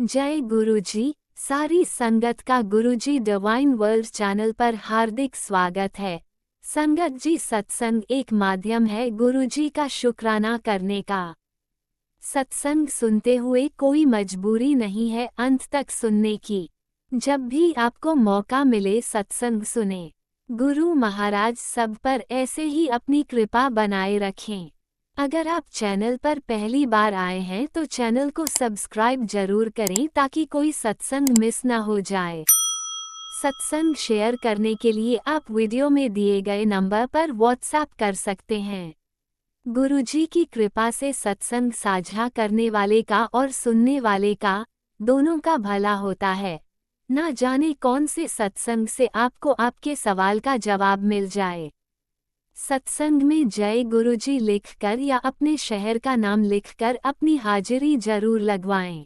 जय गुरुजी। सारी संगत का गुरुजी डिवाइन वर्ल्ड चैनल पर हार्दिक स्वागत है। संगत जी, सत्संग एक माध्यम है गुरुजी का शुक्राना करने का। सत्संग सुनते हुए कोई मजबूरी नहीं है अंत तक सुनने की। जब भी आपको मौका मिले सत्संग सुने। गुरु महाराज सब पर ऐसे ही अपनी कृपा बनाए रखें। अगर आप चैनल पर पहली बार आए हैं तो चैनल को सब्सक्राइब जरूर करें ताकि कोई सत्संग मिस ना हो जाए। सत्संग शेयर करने के लिए आप वीडियो में दिए गए नंबर पर व्हाट्सएप कर सकते हैं। गुरुजी की कृपा से सत्संग साझा करने वाले का और सुनने वाले का दोनों का भला होता है। ना जाने कौन से सत्संग से आपको आपके सवाल का जवाब मिल जाए। सत्संग में जय गुरुजी लिखकर या अपने शहर का नाम लिखकर अपनी हाजिरी जरूर लगवाएं।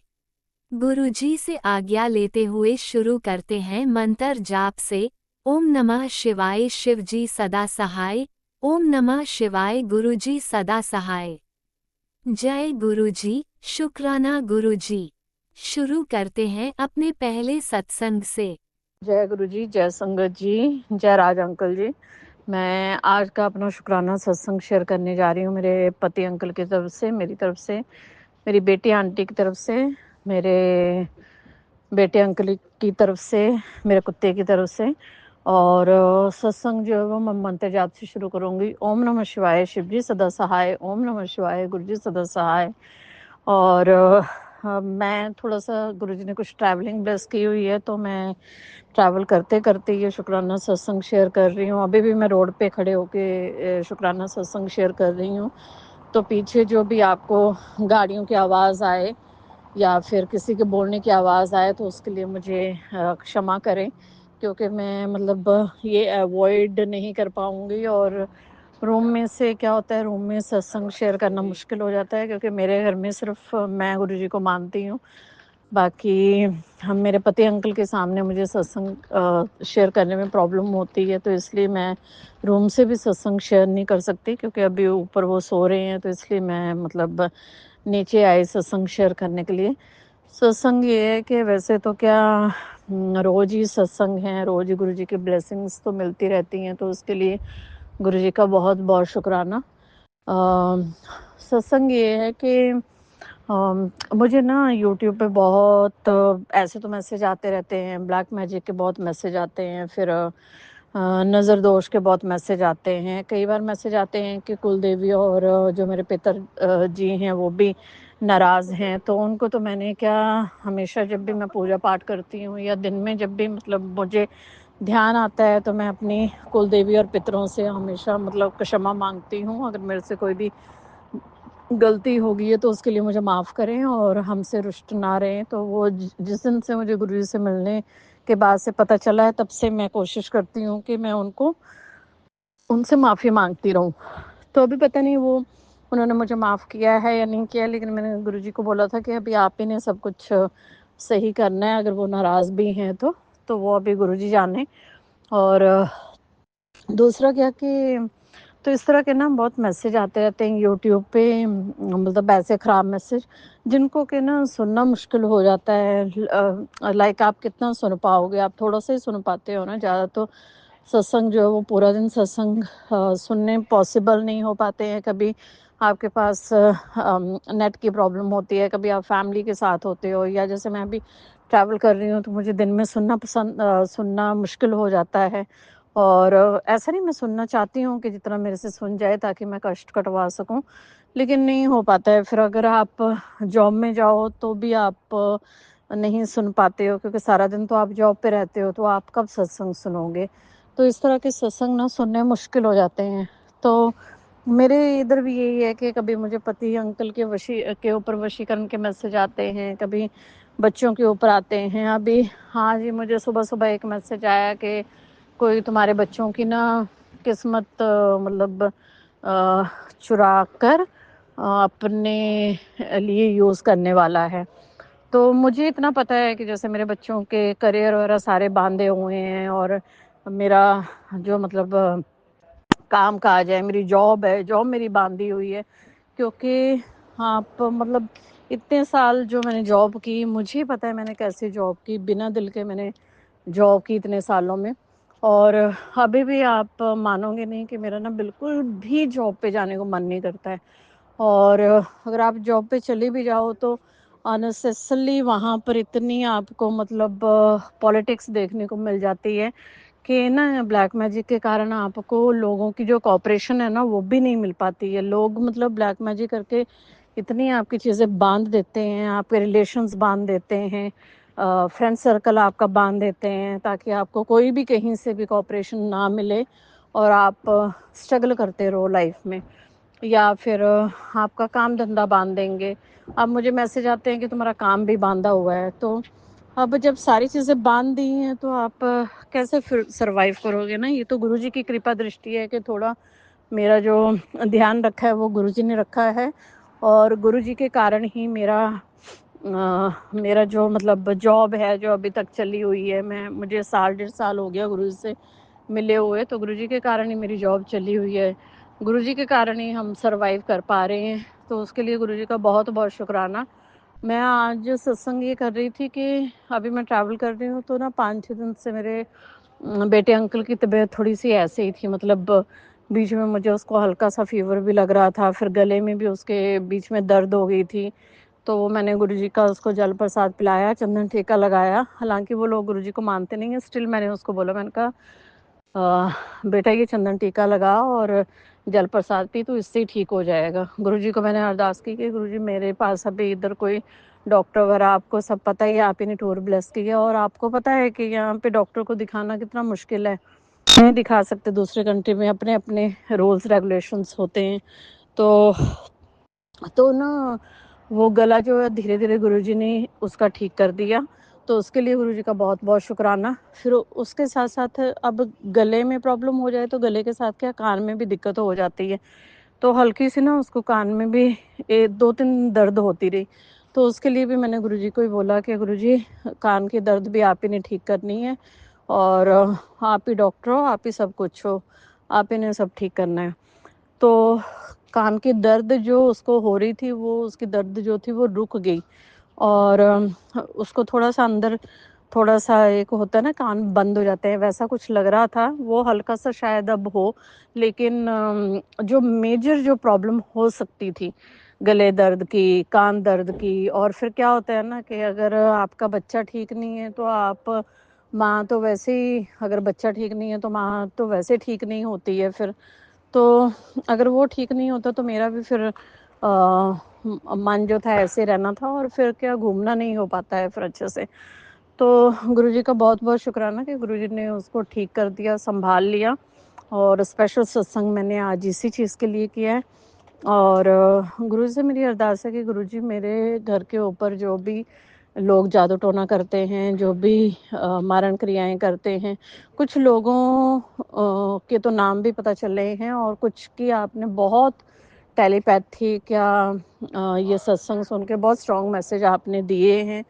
गुरुजी से आज्ञा लेते हुए शुरू करते हैं मंत्र जाप से। ओम नमः शिवाय शिवजी सदा सहाय। ओम नमः शिवाय गुरुजी सदा सहाय। जय गुरुजी, शुक्राना गुरुजी। शुरू करते हैं अपने पहले सत्संग से। जय गुरु जी, जय संगत जी, जय राज अंकल जी। मैं आज का अपना शुक्राना सत्संग शेयर करने जा रही हूँ। मेरे पति अंकल की तरफ से, मेरी तरफ से, मेरी बेटी आंटी की तरफ से, मेरे बेटे अंकल की तरफ से, मेरे कुत्ते की तरफ से। और सत्संग जो है वो मैं मंत्र जाप से शुरू करूँगी। ओम नमः शिवाय शिव जी सदा सहाय। ओम नमः शिवाय गुरु जी सदा सहाय। और मैं थोड़ा सा गुरुजी ने कुछ ट्रैवलिंग ब्लेस की हुई है, तो मैं ट्रैवल करते करते ये शुक्राना सत्संग शेयर कर रही हूँ। अभी भी मैं रोड पे खड़े होके शुक्राना सत्संग शेयर कर रही हूँ। तो पीछे जो भी आपको गाड़ियों की आवाज़ आए या फिर किसी के बोलने की आवाज़ आए तो उसके लिए मुझे क्षमा करें, क्योंकि मैं मतलब ये अवॉइड नहीं कर पाऊँगी। और रूम में से क्या होता है, रूम में सत्संग शेयर करना मुश्किल हो जाता है, क्योंकि मेरे घर में सिर्फ मैं गुरुजी को मानती हूँ। बाकी हम मेरे पति अंकल के सामने मुझे सत्संग शेयर करने में प्रॉब्लम होती है, तो इसलिए मैं रूम से भी सत्संग शेयर नहीं कर सकती, क्योंकि अभी ऊपर वो सो रहे हैं। तो इसलिए मैं मतलब नीचे आई सत्संग शेयर करने के लिए। सत्संग ये है कि वैसे तो क्या रोज ही सत्संग है, रोज ही गुरुजी की ब्लेसिंग्स तो मिलती रहती हैं, तो उसके लिए गुरुजी का बहुत बहुत शुक्राना। सत्संग ये है कि मुझे ना यूट्यूब पे बहुत ऐसे तो मैसेज आते रहते हैं, ब्लैक मैजिक के बहुत मैसेज आते हैं, फिर नज़र दोष के बहुत मैसेज आते हैं। कई बार मैसेज आते हैं कि कुल देवी और जो मेरे पितर जी हैं वो भी नाराज़ हैं। तो उनको तो मैंने क्या, हमेशा जब भी मैं पूजा पाठ करती हूँ या दिन में जब भी मतलब मुझे ध्यान आता है, तो मैं अपनी कुल देवी और पितरों से हमेशा मतलब क्षमा मांगती हूँ। अगर मेरे से कोई भी गलती होगी है तो उसके लिए मुझे माफ़ करें और हमसे रुष्ट ना रहें। तो वो जिस दिन से मुझे गुरुजी से मिलने के बाद से पता चला है, तब से मैं कोशिश करती हूँ कि मैं उनसे माफ़ी मांगती रहूँ। तो अभी पता नहीं वो उन्होंने मुझे माफ़ किया है या नहीं किया, लेकिन मैंने गुरुजी को बोला था कि अभी आप ही ने सब कुछ सही करना है। अगर वो नाराज़ भी हैं तो वो अभी गुरुजी जाने। और दूसरा क्या कि तो इस तरह के ना बहुत मैसेज आते रहते हैं यूट्यूब पे, मतलब ऐसे ख़राब मैसेज जिनको कि ना सुनना मुश्किल हो जाता है। लाइक आप कितना सुन पाओगे, आप थोड़ा सा ही सुन पाते हो ना। ज़्यादा तो सत्संग जो है वो पूरा दिन सत्संग सुनने पॉसिबल नहीं हो पाते हैं। कभी आपके पास नेट की प्रॉब्लम होती है, कभी आप फैमिली के साथ होते हो, या जैसे मैं अभी ट्रैवल कर रही हूँ तो मुझे दिन में सुनना मुश्किल हो जाता है। और ऐसा नहीं, मैं सुनना चाहती हूँ कि जितना मेरे से सुन जाए ताकि मैं कष्ट कटवा सकूँ, लेकिन नहीं हो पाता है। फिर अगर आप जॉब में जाओ तो भी आप नहीं सुन पाते हो, क्योंकि सारा दिन तो आप जॉब पे रहते हो, तो आप कब सत्संग सुनोगे। तो इस तरह के सत्संग ना सुनने मुश्किल हो जाते हैं। तो मेरे इधर भी यही है कि कभी मुझे पति अंकल के ऊपर वशीकरण के मैसेज आते हैं, कभी बच्चों के ऊपर आते हैं। अभी हाँ जी, मुझे सुबह सुबह एक मैसेज आया कि कोई तुम्हारे बच्चों की ना किस्मत मतलब चुरा कर अपने लिए यूज़ करने वाला है। तो मुझे इतना पता है कि जैसे मेरे बच्चों के करियर वगैरह सारे बांधे हुए हैं, और मेरा जो मतलब काम काज है, मेरी जॉब है, जॉब मेरी बांधी हुई है, क्योंकि आप मतलब इतने साल जो मैंने जॉब की, मुझे पता है मैंने कैसे जॉब की, बिना दिल के मैंने जॉब की इतने सालों में। और अभी भी आप मानोगे नहीं कि मेरा ना बिल्कुल भी जॉब पे जाने को मन नहीं करता है। और अगर आप जॉब पे चले भी जाओ तो अननेसेसरली वहाँ पर इतनी आपको मतलब पॉलिटिक्स देखने को मिल जाती है कि ना ब्लैक मैजिक के कारण आपको लोगों की जो कॉपरेशन है ना वो भी नहीं मिल पाती है। लोग मतलब ब्लैक मैजिक करके इतनी आपकी चीज़ें बांध देते हैं, आपके रिलेशंस बांध देते हैं, फ्रेंड सर्कल आपका बांध देते हैं, ताकि आपको कोई भी कहीं से भी कॉपरेशन ना मिले और आप स्ट्रगल करते रहो लाइफ में। या फिर आपका काम धंधा बांध देंगे। अब मुझे मैसेज आते हैं कि तुम्हारा काम भी बांधा हुआ है। तो अब जब सारी चीज़ें बांध दी हैं तो आप कैसे फिर सर्वाइव करोगे ना। ये तो गुरुजी की कृपा दृष्टि है कि थोड़ा मेरा जो ध्यान रखा है वो गुरुजी ने रखा है। और गुरुजी के कारण ही मेरा जो मतलब जॉब है जो अभी तक चली हुई है, मुझे साल 1.5 साल हो गया गुरुजी से मिले हुए, तो गुरुजी के कारण ही मेरी जॉब चली हुई है। गुरुजी के कारण ही हम सर्वाइव कर पा रहे हैं। तो उसके लिए गुरुजी का बहुत बहुत शुक्राना। मैं आज सत्संग ये कर रही थी कि अभी मैं ट्रैवल कर रही हूँ तो ना 5-6 दिन से मेरे बेटे अंकल की तबीयत थोड़ी सी ऐसे ही थी। मतलब बीच में मुझे उसको हल्का सा फीवर भी लग रहा था, फिर गले में भी उसके बीच में दर्द हो गई थी। तो मैंने गुरुजी का उसको जल प्रसाद पिलाया, चंदन टीका लगाया। हालांकि वो लोग गुरुजी को मानते नहीं है, स्टिल मैंने उसको बोला, मैंने कहा बेटा ये चंदन टीका लगा और जल प्रसाद पी तो इससे ही ठीक हो जाएगा। गुरुजी को मैंने अरदास की कि गुरुजी मेरे पास अभी इधर कोई डॉक्टर वगैरह, आपको सब पता ही है, आप ही ने टूर ब्लेस की है और आपको पता है कि यहाँ पे डॉक्टर को दिखाना कितना मुश्किल है। नहीं दिखा सकते, दूसरे कंट्री में अपने अपने रूल्स रेगुलेशंस होते हैं। तो ना वो गला जो है धीरे धीरे गुरुजी ने उसका ठीक कर दिया। तो उसके लिए गुरुजी का बहुत बहुत शुक्राना। फिर उसके साथ साथ अब गले में प्रॉब्लम हो जाए तो गले के साथ क्या कान में भी दिक्कत हो जाती है। तो हल्की सी ना उसको कान में भी 2-3 दर्द होती रही। तो उसके लिए भी मैंने गुरुजी को ही बोला कि गुरुजी कान की दर्द भी आप ही ने ठीक करनी है और आप ही डॉक्टर हो, आप ही सब कुछ हो, आप ही ने सब ठीक करना है। तो कान की दर्द जो उसको हो रही थी, वो उसकी दर्द जो थी वो रुक गई। और उसको थोड़ा सा अंदर, थोड़ा सा एक होता है ना कान बंद हो जाते हैं, वैसा कुछ लग रहा था। वो हल्का सा शायद अब हो, लेकिन जो मेजर जो प्रॉब्लम हो सकती थी गले दर्द की, कान दर्द की, और फिर क्या होता है ना कि अगर आपका बच्चा ठीक नहीं है तो आप माँ तो वैसे ही, अगर बच्चा ठीक नहीं है तो माँ तो वैसे ठीक नहीं होती है। फिर तो अगर वो ठीक नहीं होता तो मेरा भी फिर मन जो था ऐसे रहना था और फिर क्या घूमना नहीं हो पाता है फिर अच्छे से। तो गुरुजी का बहुत बहुत शुक्राना कि गुरुजी ने उसको ठीक कर दिया, संभाल लिया। और स्पेशल सत्संग मैंने आज इसी चीज़ के लिए किया है। और गुरुजी से मेरी अरदास है कि गुरुजी मेरे घर के ऊपर जो भी लोग जादू टोना करते हैं, जो भी मारण क्रियाएं करते हैं, कुछ लोगों के तो नाम भी पता चल रहे हैं और कुछ की आपने बहुत टेलीपैथी क्या ये सत्संग सुन के बहुत स्ट्रॉन्ग मैसेज आपने दिए हैं।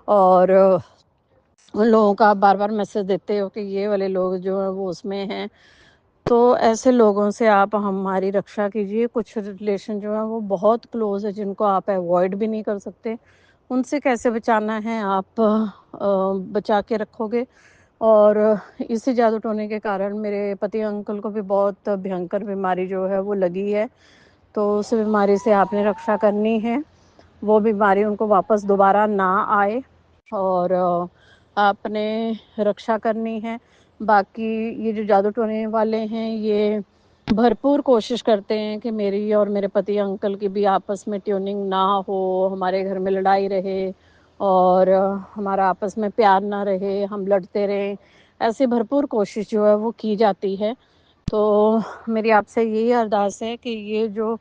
और उन लोगों का आप बार बार मैसेज देते हो कि ये वाले लोग जो है वो उसमें हैं। तो ऐसे लोगों से आप हमारी रक्षा कीजिए। कुछ रिलेशन जो है वो बहुत क्लोज है, जिनको आप अवॉइड भी नहीं कर सकते, उनसे कैसे बचाना है आप बचा के रखोगे। और इसी जादू टोने के कारण मेरे पति अंकल को भी बहुत भयंकर बीमारी जो है वो लगी है। तो उस बीमारी से आपने रक्षा करनी है, वो बीमारी उनको वापस दोबारा ना आए और आपने रक्षा करनी है। बाकी ये जो जादू टोने वाले हैं ये भरपूर कोशिश करते हैं कि मेरी और मेरे पति अंकल की भी आपस में ट्यूनिंग ना हो, हमारे घर में लड़ाई रहे और हमारा आपस में प्यार ना रहे, हम लड़ते रहें। ऐसी भरपूर कोशिश जो है वो की जाती है। तो मेरी आपसे यही अरदास है कि ये जो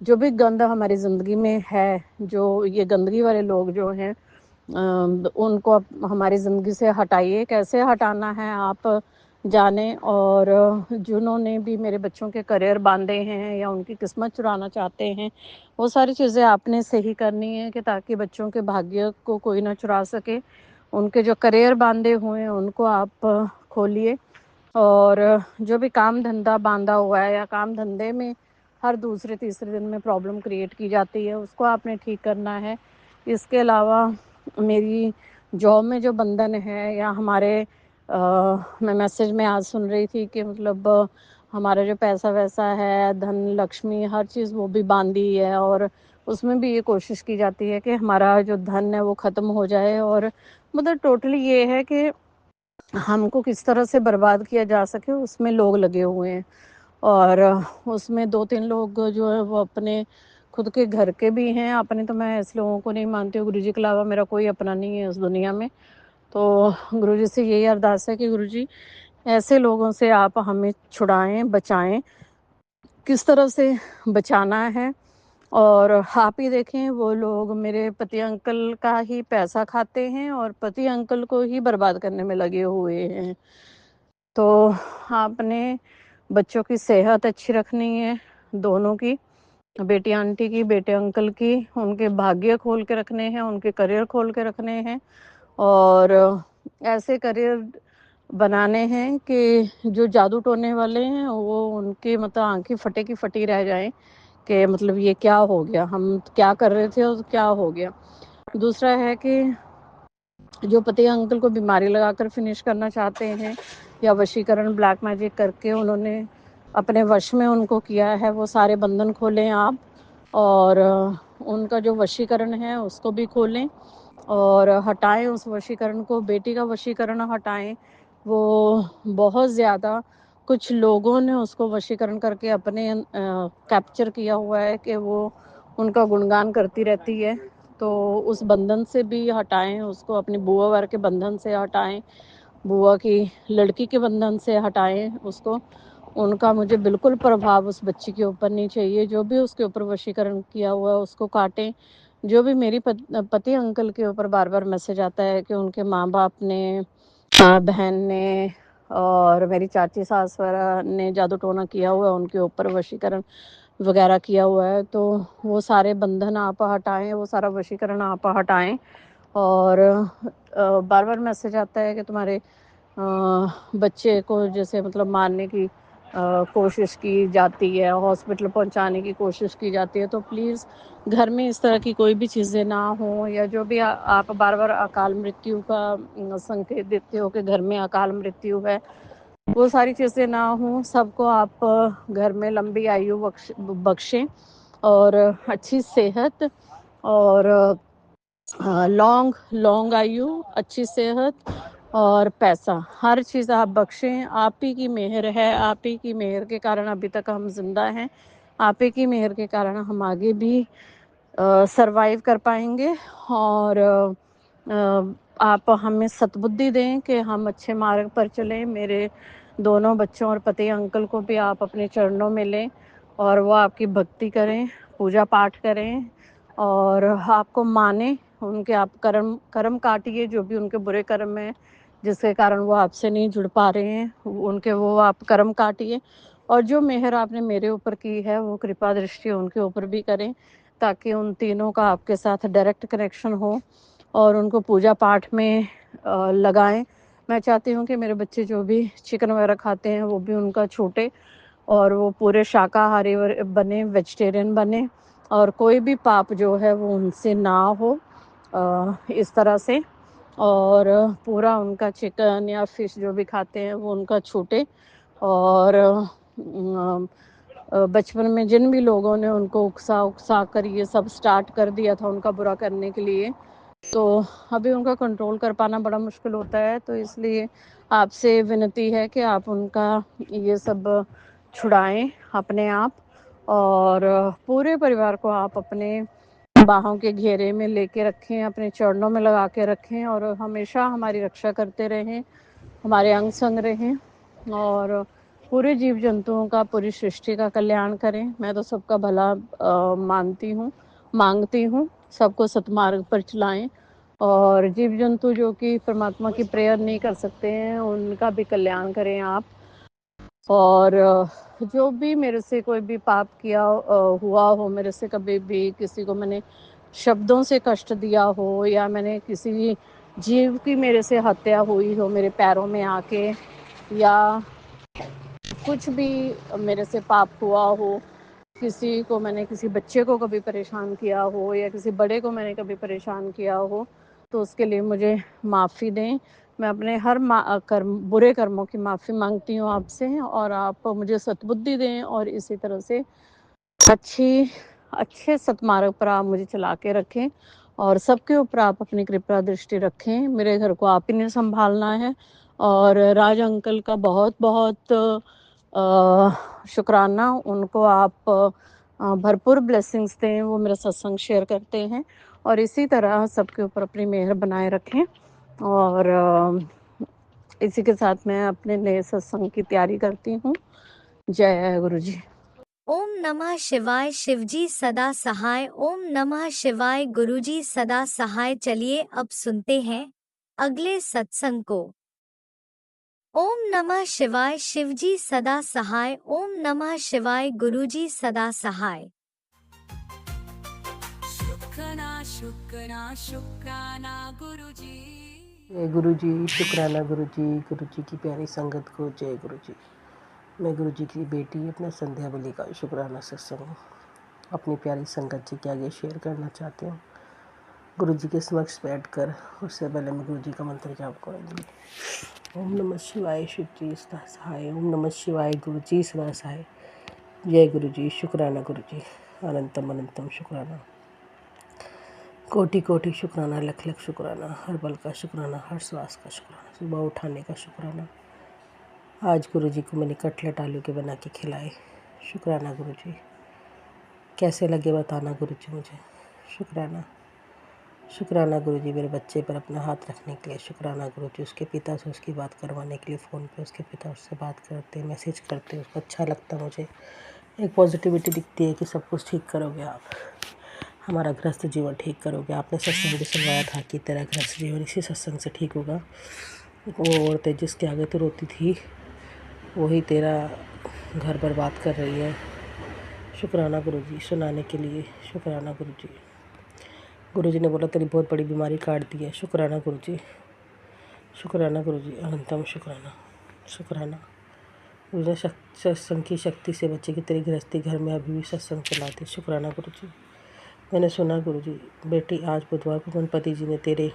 जो भी गंद हमारी ज़िंदगी में है, जो ये गंदगी वाले लोग जो हैं उनको हमारी ज़िंदगी से हटाइए। कैसे हटाना है आप जाने। और जिन्होंने भी मेरे बच्चों के करियर बांधे हैं या उनकी किस्मत चुराना चाहते हैं, वो सारी चीज़ें आपने सही करनी है कि ताकि बच्चों के भाग्य को कोई ना चुरा सके। उनके जो करियर बांधे हुए हैं उनको आप खोलिए। और जो भी काम धंधा बांधा हुआ है या काम धंधे में हर दूसरे तीसरे दिन में प्रॉब्लम क्रिएट की जाती है, उसको आपने ठीक करना है। इसके अलावा मेरी जॉब में जो बंधन है, या हमारे मैं मैसेज में आज सुन रही थी कि मतलब हमारा जो पैसा वैसा है, धन लक्ष्मी हर चीज़ वो भी बांधी है, और उसमें भी ये कोशिश की जाती है कि हमारा जो धन है वो ख़त्म हो जाए, और मतलब टोटली ये है कि हमको किस तरह से बर्बाद किया जा सके उसमें लोग लगे हुए हैं। और उसमें 2-3 लोग जो है वो अपने खुद के घर के भी हैं, अपने तो मैं ऐसे लोगों को नहीं मानती हूँ, गुरुजी के अलावा मेरा कोई अपना नहीं है इस दुनिया में। तो गुरुजी से यही अरदास है कि गुरुजी ऐसे लोगों से आप हमें छुड़ाएँ, बचाएँ, किस तरह से बचाना है। और आप ही देखें, वो लोग मेरे पति अंकल का ही पैसा खाते हैं और पति अंकल को ही बर्बाद करने में लगे हुए हैं। तो आपने बच्चों की सेहत अच्छी रखनी है, दोनों की, बेटी आंटी की, बेटे अंकल की, उनके भाग्य खोल के रखने हैं, उनके करियर खोल के रखने हैं, और ऐसे करियर बनाने हैं कि जो जादू टोने वाले हैं वो उनकी मतलब आंखें फटे की फटी रह जाएं कि मतलब ये क्या हो गया, हम क्या कर रहे थे और क्या हो गया। दूसरा है कि जो पति अंकल को बीमारी लगाकर फिनिश करना चाहते हैं, या वशीकरण ब्लैक मैजिक करके उन्होंने अपने वश में उनको किया है, वो सारे बंधन खोलें आप, और उनका जो वशीकरण है उसको भी खोलें और हटाएं उस वशीकरण को। बेटी का वशीकरण हटाएं, वो बहुत ज़्यादा कुछ लोगों ने उसको वशीकरण करके अपने कैप्चर किया हुआ है कि वो उनका गुणगान करती रहती है। तो उस बंधन से भी हटाएं उसको, अपनी बुआ वार के बंधन से हटाएं, बुआ की लड़की के बंधन से हटाएं उसको। उनका मुझे बिल्कुल प्रभाव उस बच्ची के ऊपर नहीं चाहिए। जो भी उसके ऊपर वशीकरण किया हुआ है उसको काटें। जो भी मेरी पति अंकल के ऊपर बार बार मैसेज आता है कि उनके माँ बाप ने, बहन ने और मेरी चाची सास ने जादू टोना किया हुआ है, उनके ऊपर वशीकरण वगैरह किया हुआ है, तो वो सारे बंधन आप हटाएं, वो सारा वशीकरण आप हटाएं। और बार बार मैसेज आता है कि तुम्हारे बच्चे को जैसे मतलब मारने की कोशिश की जाती है, हॉस्पिटल पहुंचाने की कोशिश की जाती है। तो प्लीज़ घर में इस तरह की कोई भी चीज़ें ना हो, या जो भी आप बार बार अकाल मृत्यु का संकेत देते हो कि घर में अकाल मृत्यु है, वो सारी चीज़ें ना हो। सबको आप घर में लंबी आयु बख्शें और अच्छी सेहत और लॉन्ग लॉन्ग आयु, अच्छी सेहत और पैसा, हर चीज़ आप बख्शें। आप ही की मेहर है, आप ही की मेहर के कारण अभी तक हम जिंदा हैं। आप ही की मेहर के कारण हम आगे भी सरवाइव कर पाएंगे। और आप हमें सद्बुद्धि दें कि हम अच्छे मार्ग पर चलें। मेरे दोनों बच्चों और पति अंकल को भी आप अपने चरणों में लें और वो आपकी भक्ति करें, पूजा पाठ करें और आपको माने। उनके आप कर्म कर्म काटिए, जो भी उनके बुरे कर्म हैं जिसके कारण वो आपसे नहीं जुड़ पा रहे हैं, उनके वो आप कर्म काटिए। और जो मेहर आपने मेरे ऊपर की है वो कृपा दृष्टि उनके ऊपर भी करें, ताकि उन तीनों का आपके साथ डायरेक्ट कनेक्शन हो और उनको पूजा पाठ में लगाएं। मैं चाहती हूँ कि मेरे बच्चे जो भी चिकन वगैरह खाते हैं वो भी उनका छूटे और वो पूरे शाकाहारी बने, वेजिटेरियन बने, और कोई भी पाप जो है वो उनसे ना हो इस तरह से। और पूरा उनका चिकन या फिश जो भी खाते हैं वो उनका छूटे। और बचपन में जिन भी लोगों ने उनको उकसा उकसा कर ये सब स्टार्ट कर दिया था उनका बुरा करने के लिए, तो अभी उनका कंट्रोल कर पाना बड़ा मुश्किल होता है। तो इसलिए आपसे विनती है कि आप उनका ये सब छुड़ाएं अपने आप, और पूरे परिवार को आप अपने बाहों के घेरे में लेके रखें, अपने चरणों में लगा के रखें और हमेशा हमारी रक्षा करते रहें, हमारे अंग संग रहें और पूरे जीव जंतुओं का, पूरी सृष्टि का कल्याण करें। मैं तो सबका भला मानती हूँ, मांगती हूँ, सबको सतमार्ग पर चलाएं और जीव जंतु जो कि परमात्मा की प्रेयर नहीं कर सकते हैं उनका भी कल्याण करें आप। और जो भी मेरे से कोई भी पाप किया हुआ हो, मेरे से कभी भी किसी को मैंने शब्दों से कष्ट दिया हो, या मैंने किसी जीव की मेरे से हत्या हुई हो मेरे पैरों में आके, या कुछ भी मेरे से पाप हुआ हो, किसी को मैंने किसी बच्चे को कभी परेशान किया हो या किसी बड़े को मैंने कभी परेशान किया हो तो उसके लिए मुझे माफ़ी दें। मैं अपने हर बुरे कर्मों की माफ़ी मांगती हूँ आपसे, और आप मुझे सद्बुद्धि दें और इसी तरह से अच्छे सतमार्ग पर आप मुझे चला के रखें और सबके ऊपर आप अपनी कृपा दृष्टि रखें। मेरे घर को आप ही ने संभालना है, और राज अंकल का बहुत बहुत शुक्राना। उनको आप भरपूर ब्लेसिंग्स दें, वो मेरा सत्संग शेयर करते हैं, और इसी तरह सबके ऊपर अपनी मेहर बनाए रखें। और इसी के साथ मैं अपने नए सत्संग की तैयारी करती हूँ। जय गुरु जी। ओम नमः शिवाय। शिवजी सदा सहाय। ओम नमः शिवाय। गुरुजी सदा सहाय। चलिए अब सुनते हैं अगले सत्संग को। ओम नमः शिवाय। शिवजी सदा सहाय। ओम नमः शिवाय। गुरुजी सदा सहाय। शुक्राना गुरुजी। जय गुरुजी। शुक्राना गुरुजी की प्यारी संगत को जय गुरुजी। मैं गुरुजी की बेटी अपना संध्या बलि का शुक्राना सत्संग अपनी प्यारी संगत जी के आगे शेयर करना चाहती हूँ। गुरुजी के समक्ष बैठकर उससे पहले मैं गुरुजी का मंत्र जाप करूँगी। ओम नमः शिवाय। शिवजी सदा सहाय। ओम नमः शिवाय। गुरुजी सदा सहाय। जय गुरुजी। शुक्राना गुरुजी। अनंतम अनंतम शुक्राना। कोटि कोटि शुक्राना। लख लख शुक्राना। हर पल का शुक्राना। हर श्वास का शुक्राना। सुबह उठाने का शुक्राना। आज गुरुजी को मैंने कटलेट आलू के बना के खिलाए। शुक्राना गुरुजी। कैसे लगे बताना गुरुजी मुझे। शुक्राना। शुक्राना गुरुजी मेरे बच्चे पर अपना हाथ रखने के लिए। शुक्राना गुरुजी उसके पिता से उसकी बात करवाने के लिए फ़ोन पे उसके पिता उससे बात करते मैसेज करते उसको अच्छा लगता मुझे। एक पॉजिटिविटी दिखती है कि सब कुछ ठीक करोगे आप, हमारा गृहस्थ जीवन ठीक करोगे। आपने सत्संग भी सुनवाया था कि तेरा गृहस्थ जीवन इसी सत्संग से ठीक होगा। वो औरतें जिसके आगे तो रोती थी वही तेरा घर बर्बाद कर रही है। शुक्राना गुरुजी सुनाने के लिए। शुक्राना गुरुजी। गुरुजी ने बोला तेरी बहुत बड़ी बीमारी काट दी है। शुक्राना गुरुजी। शुक्राना गुरुजी। अनंतम शुक्राना। शुक्राना गुरुजी। सत्संग की शक्ति से बच्चे की तेरी गृहस्थी घर में अभी भी सत्संग चलाते। शुक्राना गुरुजी। मैंने सुना गुरुजी बेटी आज बुधवार को गणपति जी ने तेरे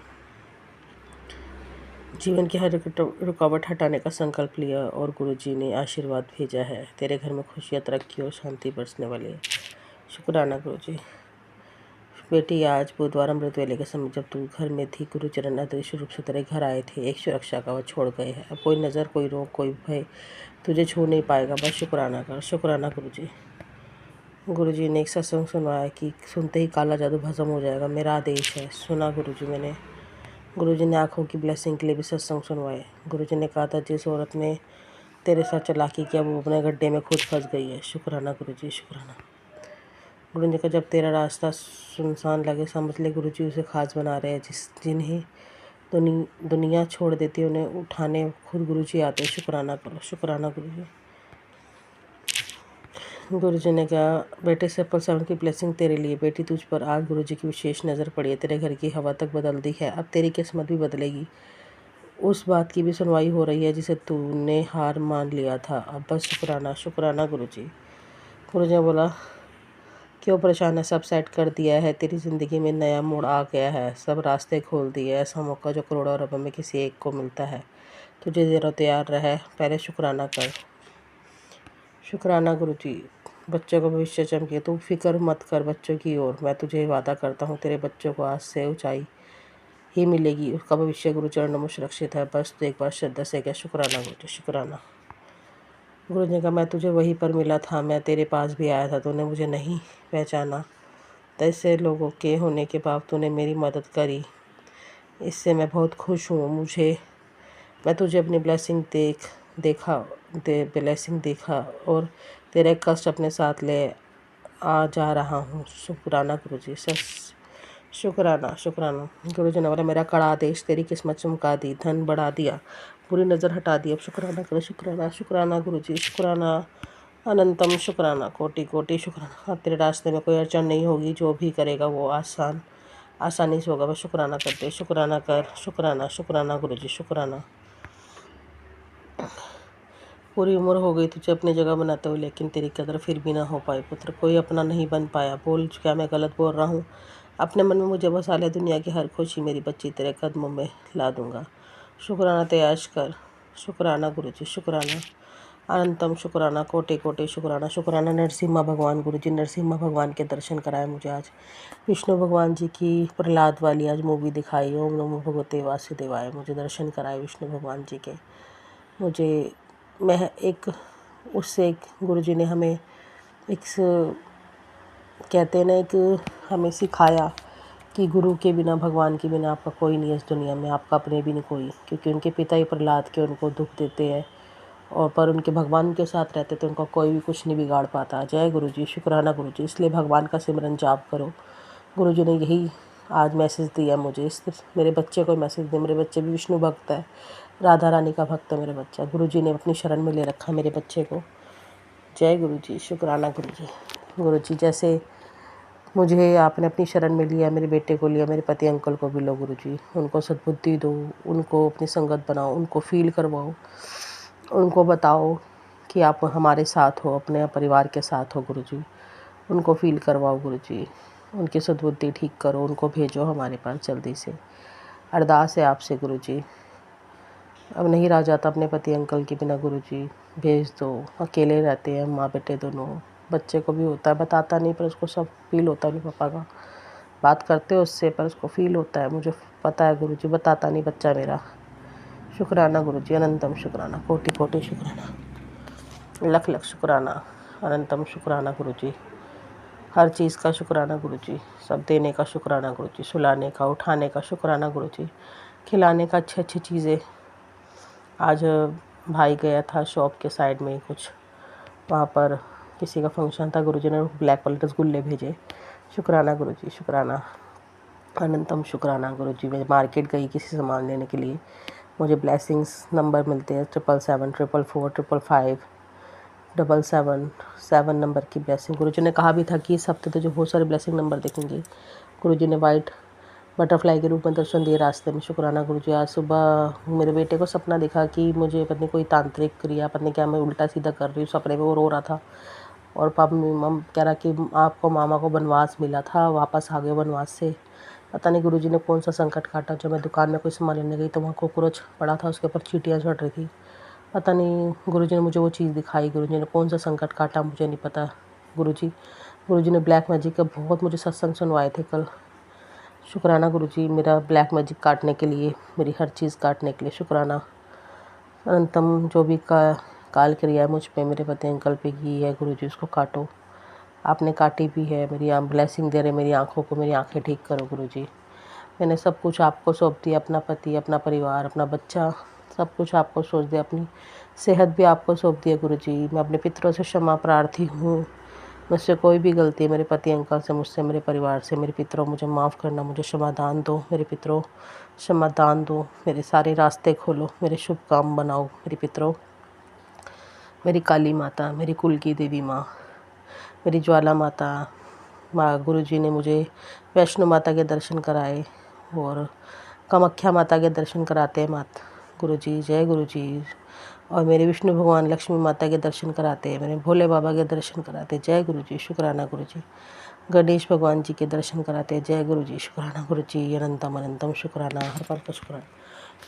जीवन की हर रुकावट हटाने का संकल्प लिया और गुरुजी ने आशीर्वाद भेजा है। तेरे घर में खुशियाँ, तरक्की और शांति बरसने वाली है। शुक्राना गुरुजी। बेटी आज बुधवार अमृत वेले के समय जब तू घर में थी गुरुचरण अदृश्य रूप से तेरे घर आए थे। एक सुरक्षा कवच छोड़ गए हैं। अब कोई नज़र, कोई रोग, कोई भय तुझे छू नहीं पाएगा। बस शुक्राना कर। शुक्राना गुरुजी। गुरुजी ने एक सत्संग सुनवाया कि सुनते ही काला जादू भस्म हो जाएगा। मेरा आदेश है। सुना गुरुजी मैंने। गुरुजी ने आँखों की ब्लेसिंग के लिए भी सत्संग सुनवाए। गुरुजी ने कहा था जिस औरत ने तेरे साथ चालाकी किया वो अपने गड्ढे में खुद फंस गई है। शुक्राना गुरुजी। शुक्राना। गुरुजी ने कहा जब तेरा रास्ता सुनसान लगे समझ ले गुरुजी उसे खास बना रहे हैं। जिन्हें दुनिया छोड़ देती है उन्हें उठाने खुद गुरुजी आते हैं। शुक्राना करो। शुक्राना गुरुजी। गुरुजी ने कहा बेटे सिंपल 7 की ब्लेसिंग तेरे लिए। बेटी तुझ पर आज गुरुजी की विशेष नज़र पड़ी है। तेरे घर की हवा तक बदल दी है। अब तेरी किस्मत भी बदलेगी। उस बात की भी सुनवाई हो रही है जिसे तूने हार मान लिया था। अब बस शुक्राना। शुक्राना गुरुजी। गुरुजी ने बोला क्यों परेशान है, सब सेट कर दिया है। तेरी ज़िंदगी में नया मोड़ आ गया है। सब रास्ते खोल दिए। ऐसा मौका जो करोड़ों रुपए में किसी एक को मिलता है। तुझे ज़रा तैयार रहे। पहले शुक्राना कर। शुक्राना गुरुजी। बच्चों का भविष्य चमके। तू फिक्र मत कर बच्चों की ओर। मैं तुझे वादा करता हूँ तेरे बच्चों को आज से ऊंचाई ही मिलेगी। उसका भविष्य गुरु चरणों में सुरक्षित है। बस तो एक बार श्रद्धा से क्या। शुक्राना गुरुजी। शुक्राना। गुरुजी ने कहा मैं तुझे वहीं पर मिला था। मैं तेरे पास भी आया था। तूने मुझे नहीं पहचाना। ऐसे लोगों के होने के बाद तूने मेरी मदद करी। इससे मैं बहुत खुश हूँ। मैं तुझे अपनी ब्लेसिंग देखा और तेरे कष्ट अपने साथ ले आ जा रहा हूँ। शुक्राना गुरुजी। शुक्राना। शुक्राना। गुरुजी ने बोला मेरा कड़ा आदेश तेरी किस्मत चमका दी, धन बढ़ा दिया, बुरी नज़र हटा दी। अब शुक्राना करो। शुक्राना। शुक्राना गुरुजी। शुक्राना। अनंतम शुक्राना। कोटि कोटि शुक्राना। अब तेरे रास्ते में कोई अड़चन नहीं होगी। जो भी करेगा वो आसानी से होगा। बस शुक्राना करते। शुक्राना कर। शुक्राना। शुक्राना गुरुजी। शुक्राना। पूरी उम्र हो गई तुझे अपनी जगह बनाते हुए, लेकिन तेरी कदर फिर भी ना हो पाई पुत्र। कोई अपना नहीं बन पाया। बोल, क्या मैं गलत बोल रहा हूँ? अपने मन में मुझे बसा ले, दुनिया की हर खुशी मेरी बच्ची तेरे कदमों में ला दूंगा। शुक्राना तयाश कर। शुक्राना गुरुजी, शुक्राना। अनंतम शुक्राना, कोटि कोटि शुक्राना। शुक्राना नरसिम्हा भगवान। गुरुजी नरसिम्हा भगवान के दर्शन कराए मुझे आज। विष्णु भगवान जी की प्रहलाद वाली आज मूवी दिखाई। ओम नमो भगवते वासुदेवाय। मुझे दर्शन कराए विष्णु भगवान जी के। मुझे मैं एक उससे एक गुरुजी ने हमें कहते हैं ना, एक हमें सिखाया कि गुरु के बिना, भगवान के बिना आपका कोई नहीं है इस दुनिया में, आपका अपने भी नहीं कोई। क्योंकि उनके पिता ही प्रहलाद के उनको दुख देते हैं, और पर उनके भगवान के साथ रहते तो उनका कोई भी कुछ नहीं बिगाड़ पाता। जय गुरु जी, शुक्राना गुरु जी। इसलिए भगवान का सिमरन जाप करो। गुरु जी ने यही आज मैसेज दिया मुझे। इस मेरे बच्चे को मैसेज दिया। मेरे बच्चे भी विष्णु भक्त है, राधा रानी का भक्त है मेरे बच्चा। गुरु जी ने अपनी शरण में ले रखा मेरे बच्चे को। जय गुरु जी, शुक्राना गुरु जी। गुरु जी, जैसे मुझे आपने अपनी शरण में लिया, मेरे बेटे को लिया, मेरे पति अंकल को भी लो गुरु जी। उनको सद्बुद्धि दो, उनको अपनी संगत बनाओ, उनको फील करवाओ, उनको बताओ कि आप हमारे साथ हो, अपने परिवार के साथ हो गुरु जी। उनको फील करवाओ गुरु जी। उनकी सद्बुद्धि ठीक करो, उनको भेजो हमारे पास जल्दी से। अरदास है आपसे गुरु जी। अब नहीं रहा जाता अपने पति अंकल के बिना गुरु जी, भेज दो। अकेले रहते हैं माँ बेटे दोनों। बच्चे को भी होता है, बताता नहीं, पर उसको सब फील होता है अपने पापा का। बात करते हो उससे, पर उसको फील होता है। मुझे पता है गुरु जी, बताता नहीं बच्चा मेरा। शुक्राना गुरु जी, अनंतम शुक्राना, कोटि कोटि शुक्राना, लख लख शुक्राना, अनंतम शुक्राना गुरु जी। हर चीज़ का शुक्राना गुरु जी। सब देने का शुक्राना गुरु जी। सुलाने का, उठाने का शुक्राना गुरु जी। खिलाने का, अच्छी अच्छी चीज़ें। आज भाई गया था शॉप के साइड में कुछ, वहाँ पर किसी का फंक्शन था। गुरुजी ने ब्लैक वाले रसगुल्ले भेजे। शुक्राना गुरुजी, शुक्राना, अनंतम शुक्राना गुरुजी। मैं मार्केट गई किसी सामान लेने के लिए, मुझे ब्लेसिंग्स नंबर मिलते हैं 777, 444, 555, 777, 7 नंबर की ब्लेसिंग। गुरुजी ने कहा भी था कि इस हफ्ते तो जो बहुत सारे ब्लेसिंग नंबर देखेंगे। गुरुजी ने वाइट बटरफ्लाई के रूप में दर्शन दिए रास्ते में। शुक्राना गुरुजी। आज सुबह मेरे बेटे को सपना दिखा कि मुझे पत्नी कोई तांत्रिक क्रिया, पत्नी क्या मैं उल्टा सीधा कर रही हूँ। सपने में वो रो रहा था, और पापा मम कह रहा कि आपको मामा को वनवास मिला था, वापस आ गए वनवास से। पता नहीं गुरुजी ने कौन सा संकट काटा। जब मैं दुकान में कोई सामान लेने गई तो वहाँ कॉकरोच पड़ा था, उसके ऊपर चींटियाँ चढ़ रही थी। पता नहीं गुरुजी ने मुझे वो चीज़ दिखाई। गुरुजी ने कौन सा संकट काटा मुझे नहीं पता। गुरुजी ने ब्लैक मैजिक का बहुत मुझे सत्संग सुनवाए थे कल। शुक्राना गुरुजी, मेरा ब्लैक मैजिक काटने के लिए, मेरी हर चीज़ काटने के लिए शुक्राना। अनंतम जो भी काल क्रिया है मुझ पे, मेरे पति अंकल पे की है गुरुजी, उसको काटो। आपने काटी भी है। मेरी आप ब्लेसिंग दे रहे मेरी आँखों को, मेरी आँखें ठीक करो गुरुजी। मैंने सब कुछ आपको सौंप दिया, अपना पति, अपना परिवार, अपना बच्चा, सब कुछ आपको सौंप दिया। अपनी सेहत भी आपको सौंप दिया गुरुजी। मैं अपने पितरों से क्षमा प्रार्थी हूँ। मुझसे कोई भी गलती, मेरे पति अंकल से, मुझसे, मेरे परिवार से, मेरे पितरों, मुझे माफ़ करना, मुझे क्षमादान दो मेरे पितरों, क्षमादान दो। मेरे सारे रास्ते खोलो, मेरे शुभ काम बनाओ मेरे पितरों। मेरी काली माता, मेरी कुल की देवी माँ, मेरी ज्वाला माता माँ। गुरुजी ने मुझे वैष्णो माता के दर्शन कराए, और कामाख्या माता के दर्शन कराते हैं मात गुरुजी। जय गुरुजी। और मेरे विष्णु भगवान लक्ष्मी माता के दर्शन कराते हैं, मेरे भोले बाबा के दर्शन कराते हैं। जय गुरुजी, शुक्राना गुरुजी। गणेश भगवान जी के दर्शन कराते हैं। जय गुरुजी, शुक्राना गुरुजी। अनंतम अनंतम शुक्राना, हर पल का शुक्राना,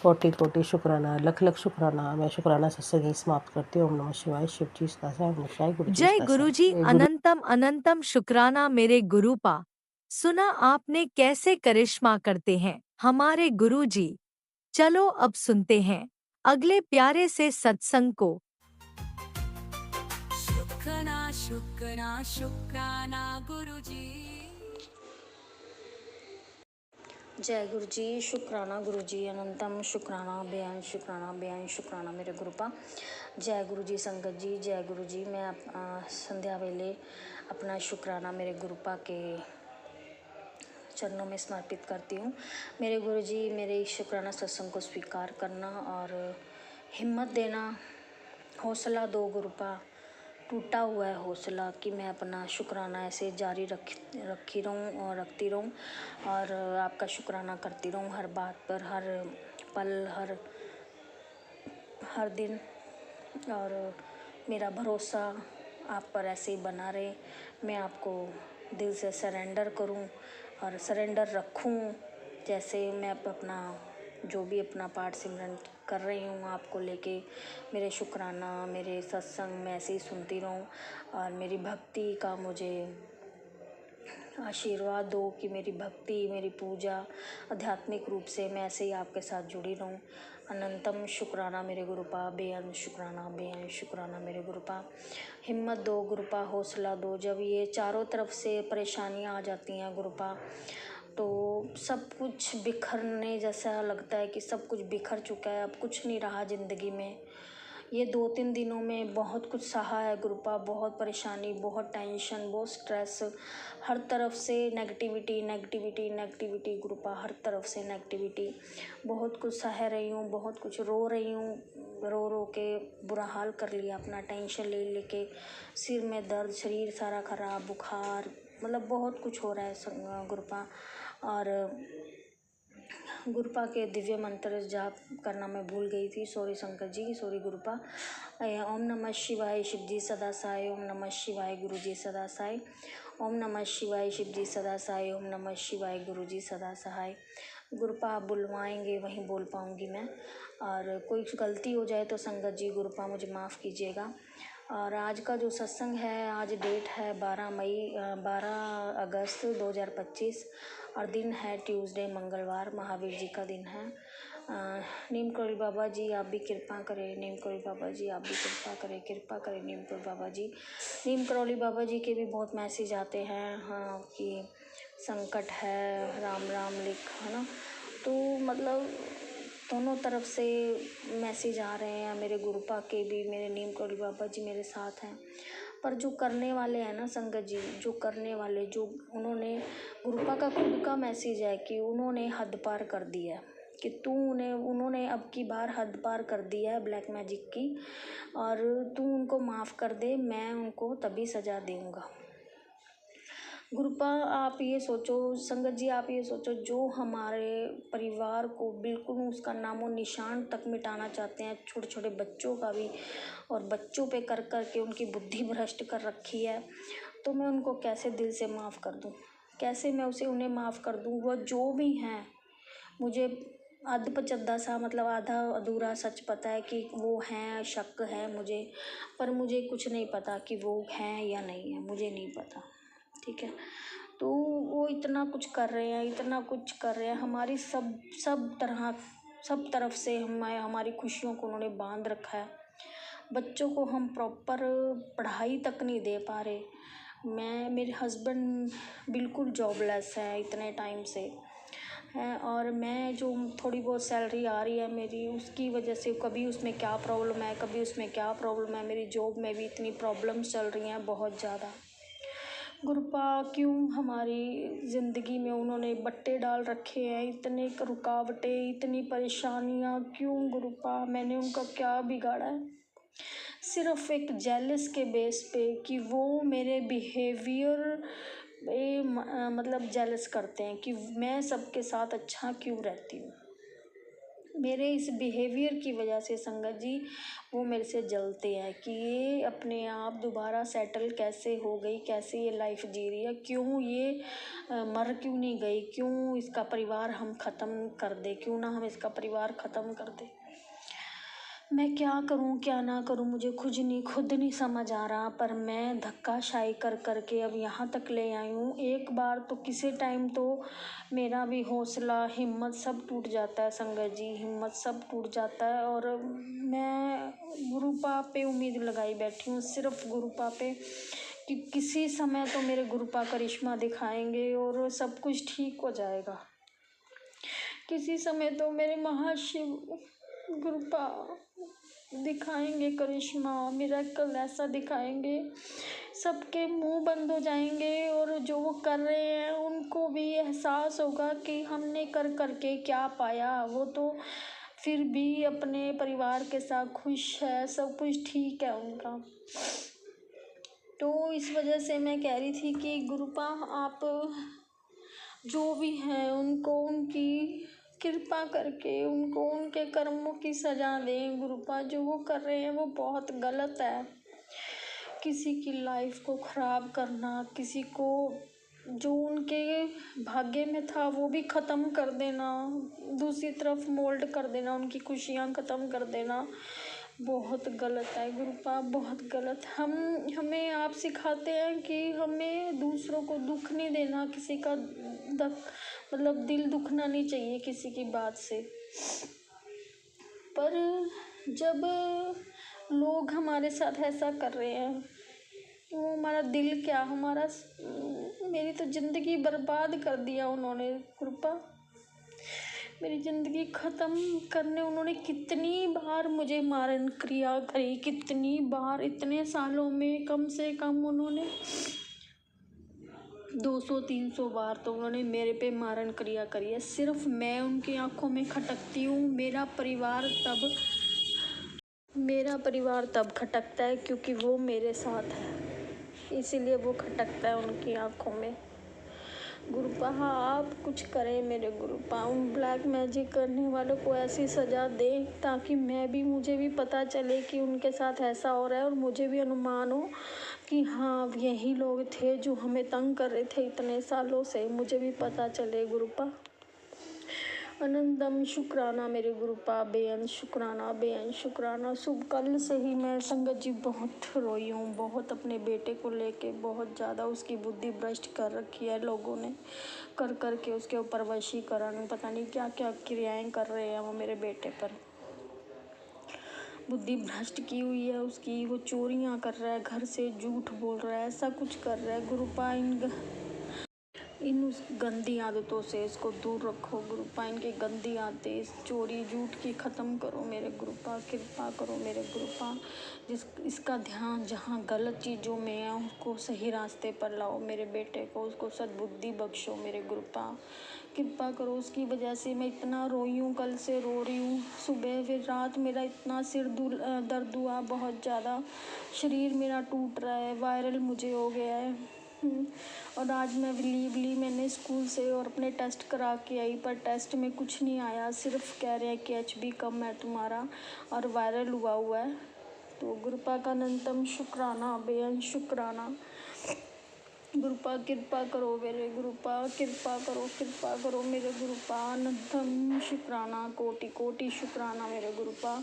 कोटि कोटि शुक्राना, लख लख शुक्राना। मैं शुक्राना सत्संग समाप्त करती हूँ। ओम नमः शिवाय। शिव जी सदासाय, ओम नमः शिवाय। गुरु जी जय सदासाय। गुरुजी, जय गुरु। अनंतम अनंतम शुक्राना मेरे गुरुपा। सुना आपने कैसे करिश्मा करते हैं हमारे गुरुजी। चलो अब सुनते हैं अगले प्यारे से सत्संग को। शुक्राना शुक्राना शुक्राना गुरुजी। जय गुरु जी, शुक्राना गुरु जी, अनंतम शुक्राना, बेअंत शुक्राना, बेअंत शुक्राना मेरे गुरुपा। जय गुरु जी संगत जी, जय गुरु जी। मैं संध्या वेले अपना शुक्राना मेरे गुरुपा के चरणों में समर्पित करती हूँ। मेरे गुरु जी मेरे शुक्राना सत्संग को स्वीकार करना और हिम्मत देना, हौसला दो गुरुपा। टूटा हुआ है हौसला कि मैं अपना शुक्राना ऐसे जारी रखती रहूँ और रखती रहूँ, और आपका शुक्राना करती रहूँ हर बात पर, हर पल, हर दिन। और मेरा भरोसा आप पर ऐसे ही बना रहे। मैं आपको दिल से सरेंडर करूं और सरेंडर रखूं, जैसे मैं अपना जो भी अपना पाठ सिमरन कर रही हूँ आपको लेके। मेरे शुक्राना, मेरे सत्संग मैं ऐसे ही सुनती रहूं और मेरी भक्ति का मुझे आशीर्वाद दो कि मेरी भक्ति, मेरी पूजा आध्यात्मिक रूप से मैं ऐसे ही आपके साथ जुड़ी रहूं। अनंतम शुक्राना मेरे गुरुपा, बेअंत शुक्राना, बेअंत शुक्राना मेरे गुरुपा। हिम्मत दो गुरुपा, हौसला दो। जब ये चारों तरफ से परेशानियां आ जाती हैं गुरुपा, तो सब कुछ बिखरने जैसा लगता है कि सब कुछ बिखर चुका है, अब कुछ नहीं रहा ज़िंदगी में। ये 2-3 दिनों में बहुत कुछ सहा है गुरुपा, बहुत परेशानी, बहुत टेंशन, बहुत स्ट्रेस, हर तरफ से नेगेटिविटी नेगेटिविटी नेगेटिविटी गुरुपा, हर तरफ से नेगेटिविटी। बहुत कुछ सह रही हूँ, बहुत कुछ रो रही हूँ, रो रो के बुरा हाल कर लिया अपना, टेंशन ले लेके सिर में दर्द, शरीर सारा खराब, बुखार, मतलब बहुत कुछ हो रहा है गुरुपा। और गुरुपा के दिव्य मंत्र जाप करना मैं भूल गई थी, सॉरी शंकर जी, सॉरी गुरुपा। ओम नमः शिवाय शिव जी सदा साई, ओम नमः शिवाय गुरु जी सदा साई, ओम नमः शिवाय शिव जी सदा साई, ओम नमः शिवाय गुरु जी सदा सहाय। गुरुपा आप बुलवाएंगे वहीं बोल पाऊँगी मैं, और कोई गलती हो जाए तो संगत जी गुरुपा मुझे माफ़ कीजिएगा। और आज का जो सत्संग है, आज डेट है 12 अगस्त 2025 और दिन है ट्यूसडे, मंगलवार, महावीर जी का दिन है। नीम करोली बाबा जी आप भी कृपा करें, नीम करोली बाबा जी आप भी कृपा करें, कृपा करें नीम करोली बाबा जी। नीम करोली बाबा जी के भी बहुत मैसेज आते हैं, हाँ, कि संकट है, राम राम लिख, है ना। तो मतलब दोनों तरफ से मैसेज आ रहे हैं, मेरे गुरुपा के भी, मेरे नीम करोली बाबा जी मेरे साथ हैं। पर जो करने वाले हैं ना संगत जी, जो करने वाले, जो उन्होंने, गुरुपा का खुद का मैसेज है कि उन्होंने हद पार कर दी है, कि उन्होंने अब की बार हद पार कर दी है ब्लैक मैजिक की, और तू उनको माफ़ कर दे, मैं उनको तभी सज़ा दूँगा। गुरुपा आप ये सोचो, संगत जी आप ये सोचो, जो हमारे परिवार को बिल्कुल उसका नामो निशान तक मिटाना चाहते हैं, छोटे छोटे बच्चों का भी, और बच्चों पे कर कर के उनकी बुद्धि भ्रष्ट कर रखी है, तो मैं उनको कैसे दिल से माफ़ कर दूं, कैसे मैं उन्हें माफ़ कर दूं। वह जो भी हैं, मुझे अधपचद्दा सा, मतलब आधा अधूरा सच पता है कि वो हैं, शक है मुझे, पर मुझे कुछ नहीं पता कि वो हैं या नहीं है, मुझे नहीं पता, ठीक है। तो वो इतना कुछ कर रहे हैं, इतना कुछ कर रहे हैं, हमारी सब तरफ से हमारी खुशियों को उन्होंने बांध रखा है। बच्चों को हम प्रॉपर पढ़ाई तक नहीं दे पा रहे। मेरे हस्बैंड बिल्कुल जॉबलेस है इतने टाइम से हैं, और मैं जो थोड़ी बहुत सैलरी आ रही है मेरी, उसकी वजह से कभी उसमें क्या प्रॉब्लम है, कभी उसमें क्या प्रॉब्लम है, मेरी जॉब में भी इतनी प्रॉब्लम्स चल रही हैं बहुत ज़्यादा। गुरुपा क्यों हमारी ज़िंदगी में उन्होंने बट्टे डाल रखे हैं, इतने रुकावटें, इतनी परेशानियाँ क्यों गुरुपा, मैंने उनका क्या बिगाड़ा है? सिर्फ एक जेलस के बेस पे कि वो मेरे बिहेवियर पे मतलब जेलस करते हैं कि मैं सबके साथ अच्छा क्यों रहती हूँ। मेरे इस बिहेवियर की वजह से संगत जी वो मेरे से जलते हैं कि ये अपने आप दोबारा सेटल कैसे हो गई, कैसे ये लाइफ जी रही है, क्यों ये मर क्यों नहीं गई, क्यों इसका परिवार हम ख़त्म कर दे, क्यों ना हम इसका परिवार ख़त्म कर दे। मैं क्या करूं क्या ना करूं, मुझे खुद नहीं समझ आ रहा, पर मैं धक्काशाही कर के अब यहाँ तक ले आई हूँ। एक बार तो किसी टाइम तो मेरा भी हौसला, हिम्मत सब टूट जाता है संगत जी, हिम्मत सब टूट जाता है, और मैं गुरुपा पे उम्मीद लगाई बैठी हूँ, सिर्फ गुरुपा पे, कि किसी समय तो मेरे गुरुपा करिश्मा दिखाएंगे और सब कुछ ठीक हो जाएगा। किसी समय तो मेरे महाशिव गुरुपा दिखाएंगे करिश्मा, मिरेकल ऐसा दिखाएंगे, सबके मुंह बंद हो जाएंगे, और जो वो कर रहे हैं उनको भी एहसास होगा कि हमने कर के क्या पाया। वो तो फिर भी अपने परिवार के साथ खुश है, सब कुछ ठीक है उनका। तो इस वजह से मैं कह रही थी कि गुरुपा आप जो भी हैं उनको उनकी कृपा करके उनको उनके कर्मों की सजा दें गुरुपा। जो वो कर रहे हैं वो बहुत गलत है। किसी की लाइफ को ख़राब करना, किसी को जो उनके भाग्य में था वो भी ख़त्म कर देना, दूसरी तरफ मोल्ड कर देना, उनकी खुशियाँ ख़त्म कर देना, बहुत गलत है गुरुपा, बहुत गलत। हमें आप सिखाते हैं कि हमें दूसरों को दुख नहीं देना, किसी का मतलब दिल दुखना नहीं चाहिए किसी की बात से। पर जब लोग हमारे साथ ऐसा कर रहे हैं, वो हमारा दिल क्या, मेरी तो ज़िंदगी बर्बाद कर दिया उन्होंने कृपा। मेरी ज़िंदगी ख़त्म करने उन्होंने कितनी बार मुझे मारन क्रिया करी, कितनी बार, इतने सालों में कम से कम उन्होंने 200-300 बार तो उन्होंने मेरे पे मारन क्रिया करी है। सिर्फ मैं उनकी आंखों में खटकती हूँ। मेरा परिवार तब खटकता है क्योंकि वो मेरे साथ है, इसीलिए वो खटकता है उनकी आंखों में। गुरुपा आप कुछ करें मेरे गुरुपा, उन ब्लैक मैजिक करने वालों को ऐसी सज़ा दें ताकि मुझे भी पता चले कि उनके साथ ऐसा हो रहा है, और मुझे भी अनुमान हो कि हाँ यही लोग थे जो हमें तंग कर रहे थे इतने सालों से, मुझे भी पता चले गुरुपा। अनंतम शुक्राना मेरे गुरुपा, बेअंत शुक्राना, बेअंत शुक्राना। सुबह कल से ही मैं संगत जी बहुत रोई हूँ, बहुत अपने बेटे को लेके बहुत ज़्यादा उसकी बुद्धि भ्रष्ट कर रखी है लोगों ने, कर के उसके ऊपर वशीकरण, पता नहीं क्या क्या क्रियाएं कर रहे हैं वो मेरे बेटे पर। बुद्धि भ्रष्ट की हुई है उसकी, वो चोरियाँ कर रहा है, घर से झूठ बोल रहा है, ऐसा कुछ कर रहा है गुरुपा। इन उस गंदी आदतों से इसको दूर रखो गुरुपा, इनकी गंदी आदतें, इस चोरी झूठ की ख़त्म करो मेरे गुरुपा, कृपा करो मेरे गुरुपा। इसका ध्यान जहाँ गलत चीज़ों में है उसको सही रास्ते पर लाओ मेरे बेटे को, उसको सद्बुद्धि बख्शो मेरे गुरुपा, कृपा करो। उसकी वजह से मैं इतना रोई हूँ, कल से रो रही हूँ, सुबह फिर रात मेरा इतना सिर दर्द हुआ बहुत ज़्यादा, शरीर मेरा टूट रहा है, वायरल मुझे हो गया है। और आज मैं लीव ली मैंने स्कूल से और अपने टेस्ट करा के आई, पर टेस्ट में कुछ नहीं आया, सिर्फ कह रहे हैं कि HB कम है तुम्हारा और वायरल हुआ है। तो गुरुपा का अनंतम शुक्राना, बेअंत शुक्राना। गुरुपा कृपा करो मेरे गुरुपा, कृपा करो मेरे गुरुपा, अनंतम शुक्राना, कोटि कोटि शुक्राना मेरे गुरुपा।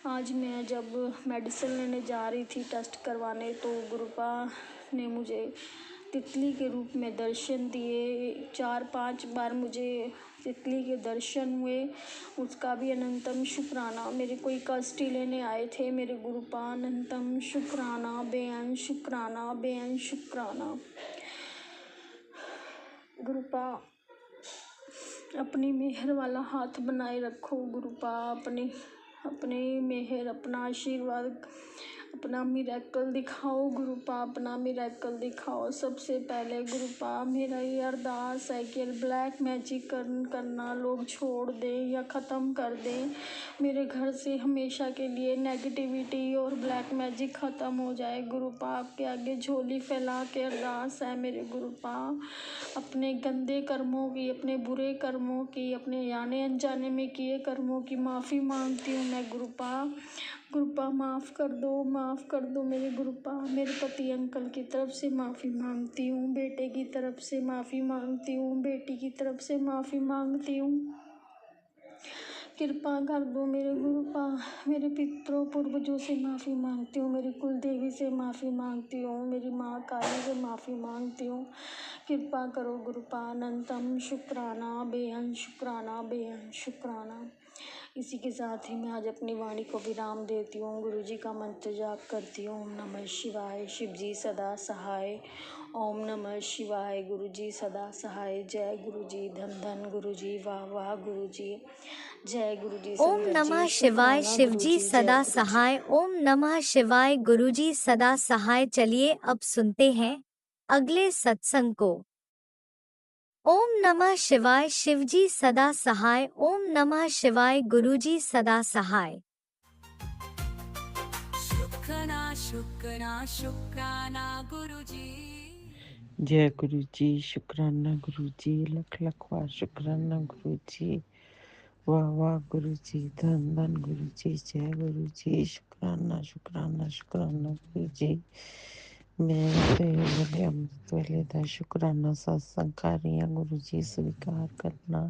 आज मैं जब मेडिसिन लेने जा रही थी टेस्ट करवाने, तो गुरुपा ने मुझे तितली के रूप में दर्शन दिए, 4-5 बार मुझे तितली के दर्शन हुए, उसका भी अनंतम शुक्राना। मेरे कोई कष्ट ही लेने आए थे मेरे गुरुपा, अनंतम शुक्राना, बेअंत शुक्राना, बेअंत शुक्राना। गुरुपा अपनी मेहर वाला हाथ बनाए रखो गुरुपा, अपने मेहर, अपना आशीर्वाद, अपना मिरेकल दिखाओ गुरुपा, अपना मिरेकल दिखाओ। सबसे पहले गुरुपा मेरा ये अरदास है कि ब्लैक मैजिक करना लोग छोड़ दें या ख़त्म कर दें, मेरे घर से हमेशा के लिए नेगेटिविटी और ब्लैक मैजिक ख़त्म हो जाए गुरुपा। आपके आगे झोली फैला के अरदास है मेरे गुरुपा, अपने गंदे कर्मों की, अपने बुरे कर्मों की, अपने जाने अनजाने में किए कर्मों की माफ़ी मांगती हूँ मैं गुरुपा। गुरुपा माफ़ कर दो मेरे गुरुपा। मेरे पति अंकल की तरफ से माफ़ी मांगती हूँ, बेटे की तरफ से माफ़ी मांगती हूँ, बेटी की तरफ से माफ़ी मांगती हूँ। कृपा कर दो मेरे गुरुपा। मेरे पितरों पूर्वजों से माफ़ी मांगती हूँ, मेरी कुल देवी से माफ़ी मांगती हूँ, मेरी माँ काली से माफ़ी मांगती हूँ। कृपा करो गुरुपा, अनंतम शुक्राना, बेअंत शुक्राना, बेअंत शुक्राना। इसी के साथ ही मैं आज अपनी वाणी को विराम देती हूँ। गुरु जी का मंत्र जाप करती हूँ। ओम नमः शिवाय, शिव जी सदा सहाय। ओम नमः शिवाय, गुरु जी सदा सहाय। जय गुरु जी, धन धन गुरु जी, वाह वाह गुरु जी, जय गुरु जी। ओम संगत नमः जी, शिवाय, शुक्राना शिव गुरु जी जी, जय सदा गुरु जी। सहाय। ओम नमः शिवाय, गुरु जी सदा सहाय। चलिए अब सुनते हैं अगले सत्संग को। ओम नमः शिवाय, शिव जी सदा सहाय। ओम नमः शिवाय, गुरु जी सदा सहाय। शुक्राना गुरुजी। जय गुरु जी, शुक्राना गुरु जी, लख लख बार शुक्राना गुरु जी। वाह वाह गुरु जी, धन धन गुरु जी, जय गुरु जी, शुक्राना शुक्राना शुक्राना गुरु जी। मैं तो ये बोले अमृत वेले दा शुक्राना सत्संग कर रही हूँ गुरु जी, स्वीकार करना।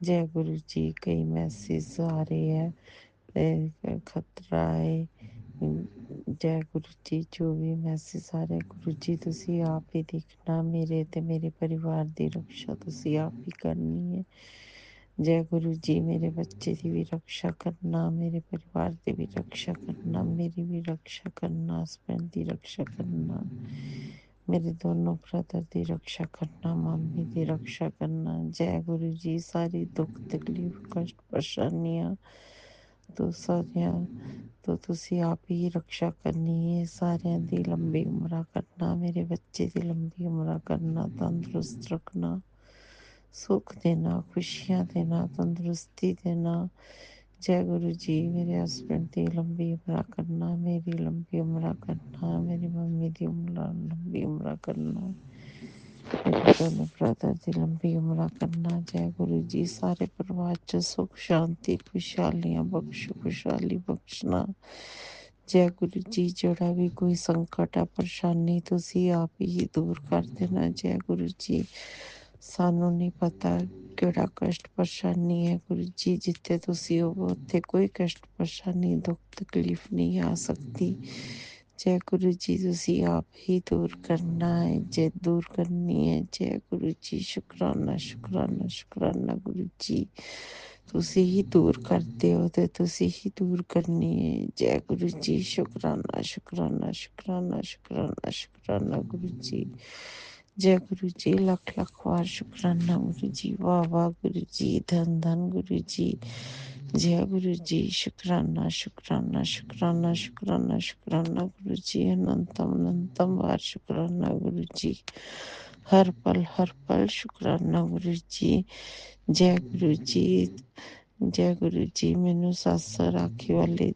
जय गुरु जी। कई मैसेज आ रहे हैं, खतरा है। जय गुरु जी। जो भी मैसेज आ रहे गुरु जी, तुसी आप ही देखना, मेरे ते मेरे परिवार दी रक्षा तुसी आप ही करनी है। जय गुरु जी। मेरे बच्चे की भी रक्षा करना, मेरे परिवार की भी रक्षा करना, मेरी भी रक्षा करना, हस्बैंड की रक्षा करना, मेरे दोनों ब्रदर की रक्षा करना, मम्मी की रक्षा करना। जय गुरु जी। सारी दुख तकलीफ कष्ट परेशानियां तो सारियां तो तुसी आप ही रक्षा करनी है। सारियां दी लंबी उम्र करना, मेरे बच्चे की लंबी उम्र करना, तंदुरुस्त रखना, सुख देना, खुशियां देना, तंदुरुस्ती देना। जय गुरु जी। मेरे हस्बैंड की लंबी उम्र करना, मेरी लंबी उम्र करना, मेरी मम्मी की लंबी उम्र करना, मेरे दोनों ब्रदर की लंबी उम्र करना। जय गुरु जी। सारे परिवार च सुख शांति खुशहालियां बख्शो, खुशहाली बख्शना। जय गुरु जी। जेड़ा भी कोई संकट है परेशानी तुसी आप ही दूर कर देना। जय गुरु जी। सानू नहीं पता केड़ा कष्ट परेशानी है गुरु जी, जिथे तुसी होवो उत्थे कोई कष्ट परेशानी दुख तकलीफ नहीं आ सकती। जय गुरु जी। तुसी आप ही दूर करना है, जय दूर करनी है। जय गुरु जी। शुक्राना शुक्राना शुक्राना गुरु जी। तुसी ही दूर करते हो ते तुसी ही दूर करनी है। जय गुरु जी। शुक्राना शुक्राना शुक्राना शुक्राना शुक्राना गुरु जी। जय गुरु जी। लख लख बार शुक्राना गुरु जी। वाह वाह गुरु जी, धन धन गुरु जी। जय गुरु जी। शुक्राना शुक्राना शुक्राना शुक्राना शुक्राना गुरु जी। अनंतम अनंतम बार शुक्राना गुरु जी। हर पल शुक्राना गुरु जी। जय गुरु जी। जय गुरु जी। मैनू सस राखी वाले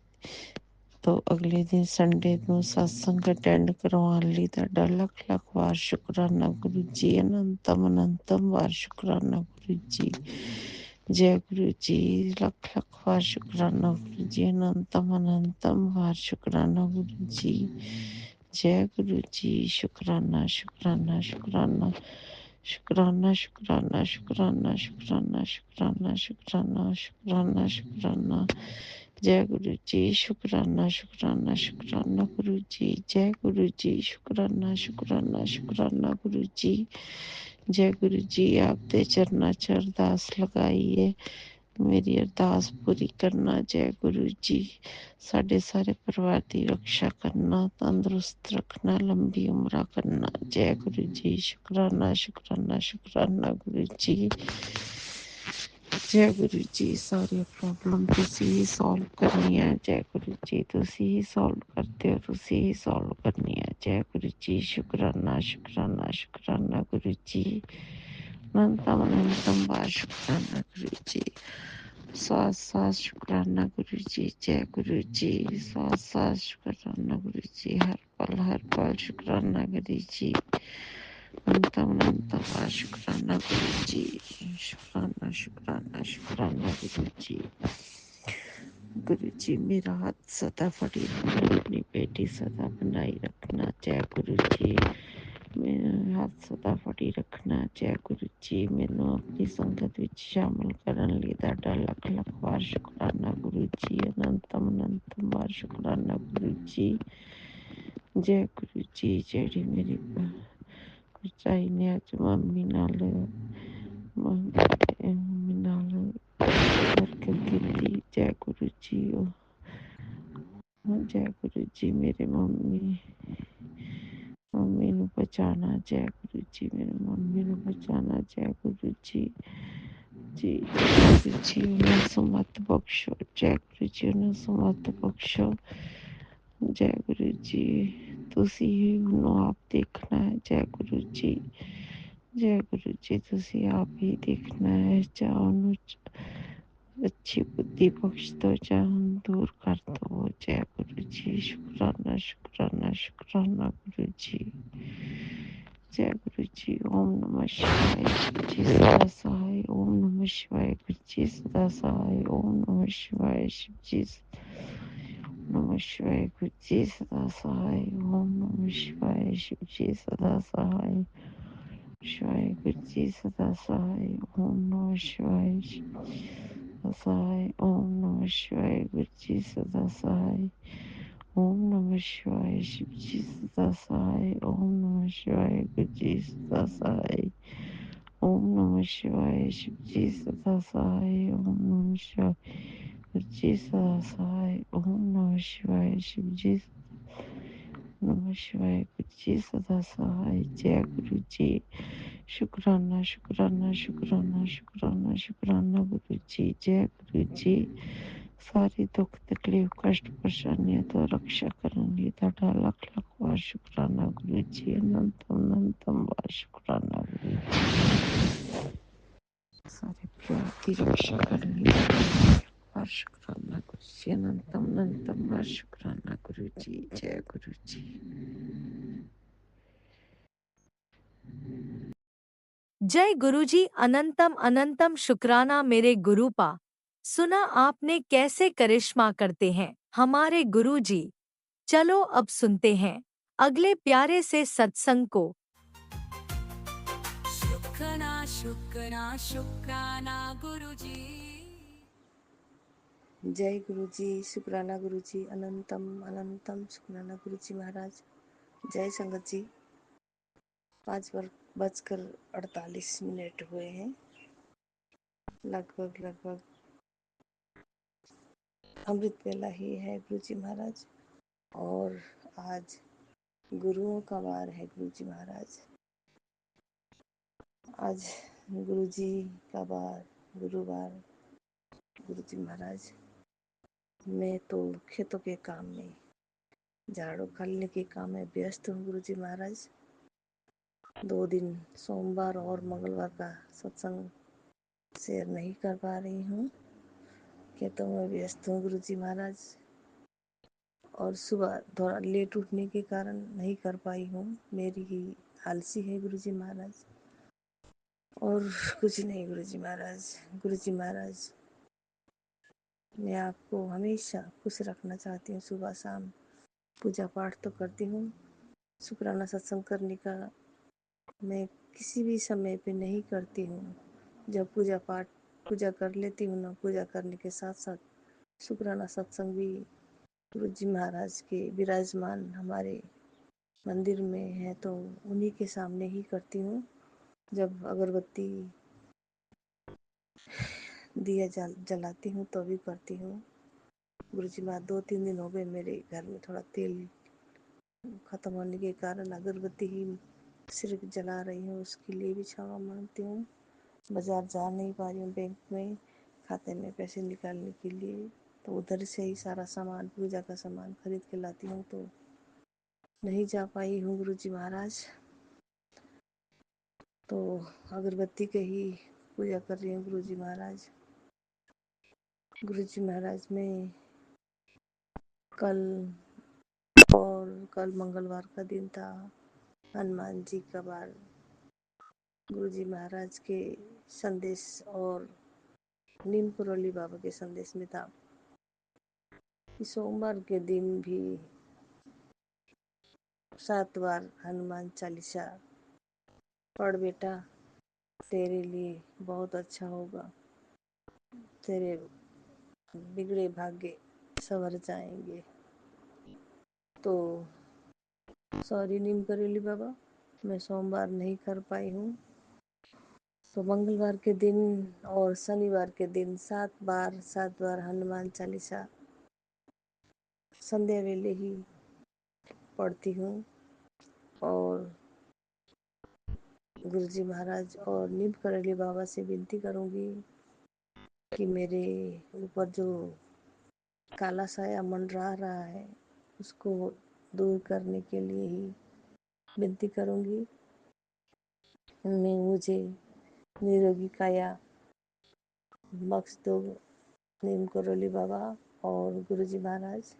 तो अगले दिन संडे ਨੂੰ सत्संग अटेंड करवाने ਲਈ ਤੁਹਾਡਾ ਲੱਖ ਲੱਖ ਵਾਰ ਸ਼ੁਕਰਾਨਾ ਗੁਰੂ ਜੀ। ਅਨੰਤਮ ਅਨੰਤਮ ਵਾਰ ਸ਼ੁਕਰਾਨਾ ਗੁਰੂ ਜੀ। ਜੈ ਗੁਰੂ ਜੀ। ਲੱਖ ਲੱਖ ਵਾਰ ਸ਼ੁਕਰਾਨਾ ਗੁਰੂ ਜੀ। ਅਨੰਤਮ ਅਨੰਤਮ ਵਾਰ ਸ਼ੁਕਰਾਨਾ ਗੁਰੂ ਜੀ। ਜੈ ਗੁਰੂ ਜੀ। ਸ਼ੁਕਰਾਨਾ ਸ਼ੁਕਰਾਨਾ ਸ਼ੁਕਰਾਨਾ शुक्राना शुक्राना शुक्राना शुक्राना शुक्राना शुक्राना शुक्राना शुक्राना। जय गुरु जी। शुक्राना शुक्राना शुक्राना गुरु जी। जय गुरु जी। शुक्राना शुक्राना शुक्राना गुरु जी। जय गुरु जी। आपके चरना च अरदास लगाइए, मेरी अरदास पूरी करना। जय गुरु जी। साढ़े सारे परिवार की रक्षा करना, तंदुरुस्त रखना, लंबी उम्र करना। जय गुरु जी। शुक्राना शुक्राना शुक्राना गुरु जी। जय गुरु जी। सारी प्रॉब्लम तुसी ही सॉल्व करनी है। जय गुरु जी। तुसी ही सॉल्व करते हो, तुसी ही सॉल्व करनी है। जय गुरु जी। शुक्राना शुक्राना शुक्राना गुरु जी। अनंतम अनंतम बार शुक्राना गुरु जी। साथ साथ शुक्राना गुरु जी। जय गुरु जी। साथ साथ शुक्राना गुरु जी। हर पल शुक्राना गुरु जी। अनंतम अनंतम बार शुक्राना गुरु जी। शुक्राना शुक्राना शुक्राना गुरु जी। गुरु जी। मेरा हाथ सदा फड़ी रखना, अपनी बेटी सदा बनाई रखना। जय गुरु जी। मेरा हाथ सदा फड़ी रखना। जय गुरु जी। मैनू अपनी संगत विच शामिल करन लई तुहाडा लख लख वार शुक्राना गुरु जी। अनंतम अनंतम वार शुक्राना गुरु जी। जय गुरु जी। जेड़ी मेरी भरजाई ने अज मम्मी नाल बरकत कीती। जय गुरु जी। जय गुरु जी। मेरे मम्मी नू बचाना। जय गुरु जी। मेरे मम्मी नू बचाना। जय गुरु जी। जी जय गुरु जी। उन्हें सुमत बख्शो। जय गुरु जी। उन्हें सुमत बख्शो। जय गुरु जी। तुसी ही उन्हों आप देखना है। जय गुरु जी। जय गुरु जी। तुसी आप ही देखना है। चाहो अच्छी बुद्धि बख्श दो, चाहो दूर कर दो। जय गुरु जी। शुक्राना शुक्राना शुक्राना गुरु जी। जय गुरु जी। ओम नमः शिवाय। गुरु जी सदा सहाय। ओम नमः शिवाय। गुरु जी सदा सहाय। ओम नमः शिवाय। शिव जी नमः शिवाय। गुरु जी सदा सहाय। ओम नमः शिवाय। शिव जी सदा सहाय। शिवाय गुरु जी सदा सहाय। ओम नमः शिवाय। शिव सदा सहाय। ओम नमः शिवाय। गुरु जी सदा सहाय। ओम नमः शिवाय। शिव जी सदा सहाय। ओम नमः शिवाय। गुरु जी सदा सहाय। ओम नमः शिवाय। शिव जी सदा सहाय। ओम नमः शिवाय। गुरु जी सदा सहाय। ओम नमः शिवाय। शिव जी नमः शिवाय। गुरु जी सदा सहाय। जय गुरु जी। शुक्राना शुक्राना शुक्राना शुक्राना शुक्राना गुरु जी। जय गुरु जी। सारी दुख तकलीफ कष्ट परेशानियां तो रक्षा करने ਤੁਹਾਡਾ ਲੱਖ ਲੱਖ ਵਾਰ ਸ਼ੁਕਰਾਨਾ ਗੁਰੂ ਜੀ। ਅਨੰਤਮ ਅਨੰਤਮ ਵਾਰ ਸ਼ੁਕਰਾਨਾ ਗੁਰੂ ਜੀ। सारे प्यार की रक्षा करनी वार शुक्राना गुरु जी। अनंतम अनंतम वार शुक्राना गुरु जी। जय गुरु जी। जय गुरुजी। अनंतम अनंतम शुक्राना मेरे गुरुपा। सुना आपने कैसे करिश्मा करते हैं हमारे गुरुजी। चलो अब सुनते हैं अगले प्यारे से सत्संग को। शुक्राना शुक्राना शुक्राना गुरुजी। जय गुरु जी। शुक्राना गुरु जी। अनंतम अनंतम शुक्राना गुरु जी महाराज। जय संगत जी। 5:48 हुए हैं। लगभग अमृत वेला ही है गुरु जी महाराज। और आज गुरुओं का वार है गुरु जी महाराज। आज गुरु जी का वार गुरुवार। गुरु जी महाराज मैं तो खेतों के काम में झाड़ू खालने के काम में व्यस्त हूँ गुरु जी महाराज। 2 दिन सोमवार और मंगलवार का सत्संग शेयर नहीं कर पा रही हूँ। खेतों में व्यस्त हूँ गुरु जी महाराज। और सुबह थोड़ा लेट उठने के कारण नहीं कर पाई हूँ। मेरी ही आलसी है गुरु जी महाराज। और कुछ नहीं गुरु जी महाराज। गुरु जी महाराज मैं आपको हमेशा खुश रखना चाहती हूँ। सुबह शाम पूजा पाठ तो करती हूँ। शुक्राना सत्संग करने का मैं किसी भी समय पे नहीं करती हूँ। जब पूजा कर लेती हूँ ना, पूजा करने के साथ साथ शुक्राना सत्संग भी गुरु जी महाराज के विराजमान हमारे मंदिर में है तो उन्हीं के सामने ही करती हूँ। जब अगरबत्ती दिया जलाती हूँ तो भी करती हूँ। गुरु जी महाराज 2-3 दिन हो गए मेरे घर में थोड़ा तेल खत्म होने के कारण अगरबत्ती ही सिर्फ जला रही हूँ। उसके लिए भी क्षमा मांगती हूँ। बाजार जा नहीं पा रही हूँ बैंक में खाते में पैसे निकालने के लिए, तो उधर से ही सारा सामान पूजा का सामान खरीद के लाती हूँ तो नहीं जा पाई हूँ गुरु जी महाराज। तो अगरबत्ती के ही पूजा कर रही हूँ गुरु जी महाराज। गुरु जी महाराज में कल मंगलवार का दिन था। हनुमान जी का वार गुरु जी महाराज के संदेश और नीम करौली बाबा के संदेश में था। सोमवार के दिन भी 7 बार हनुमान चालीसा पढ़ बेटा, तेरे लिए बहुत अच्छा होगा, तेरे बिगड़े भाग्य संवर जाएंगे। तो सॉरी नीम करेली बाबा, मैं सोमवार नहीं कर पाई हूँ। तो मंगलवार के दिन और शनिवार के दिन 7 बार हनुमान चालीसा संध्या वेले ही पढ़ती हूँ। और गुरु जी महाराज और नीम करेली बाबा से विनती करूँगी कि मेरे ऊपर जो काला साया मंडरा रहा है उसको दूर करने के लिए ही विनती करूँगी। मुझे निरोगी काया बख्श दो नीम करोली बाबा और गुरु जी महाराज।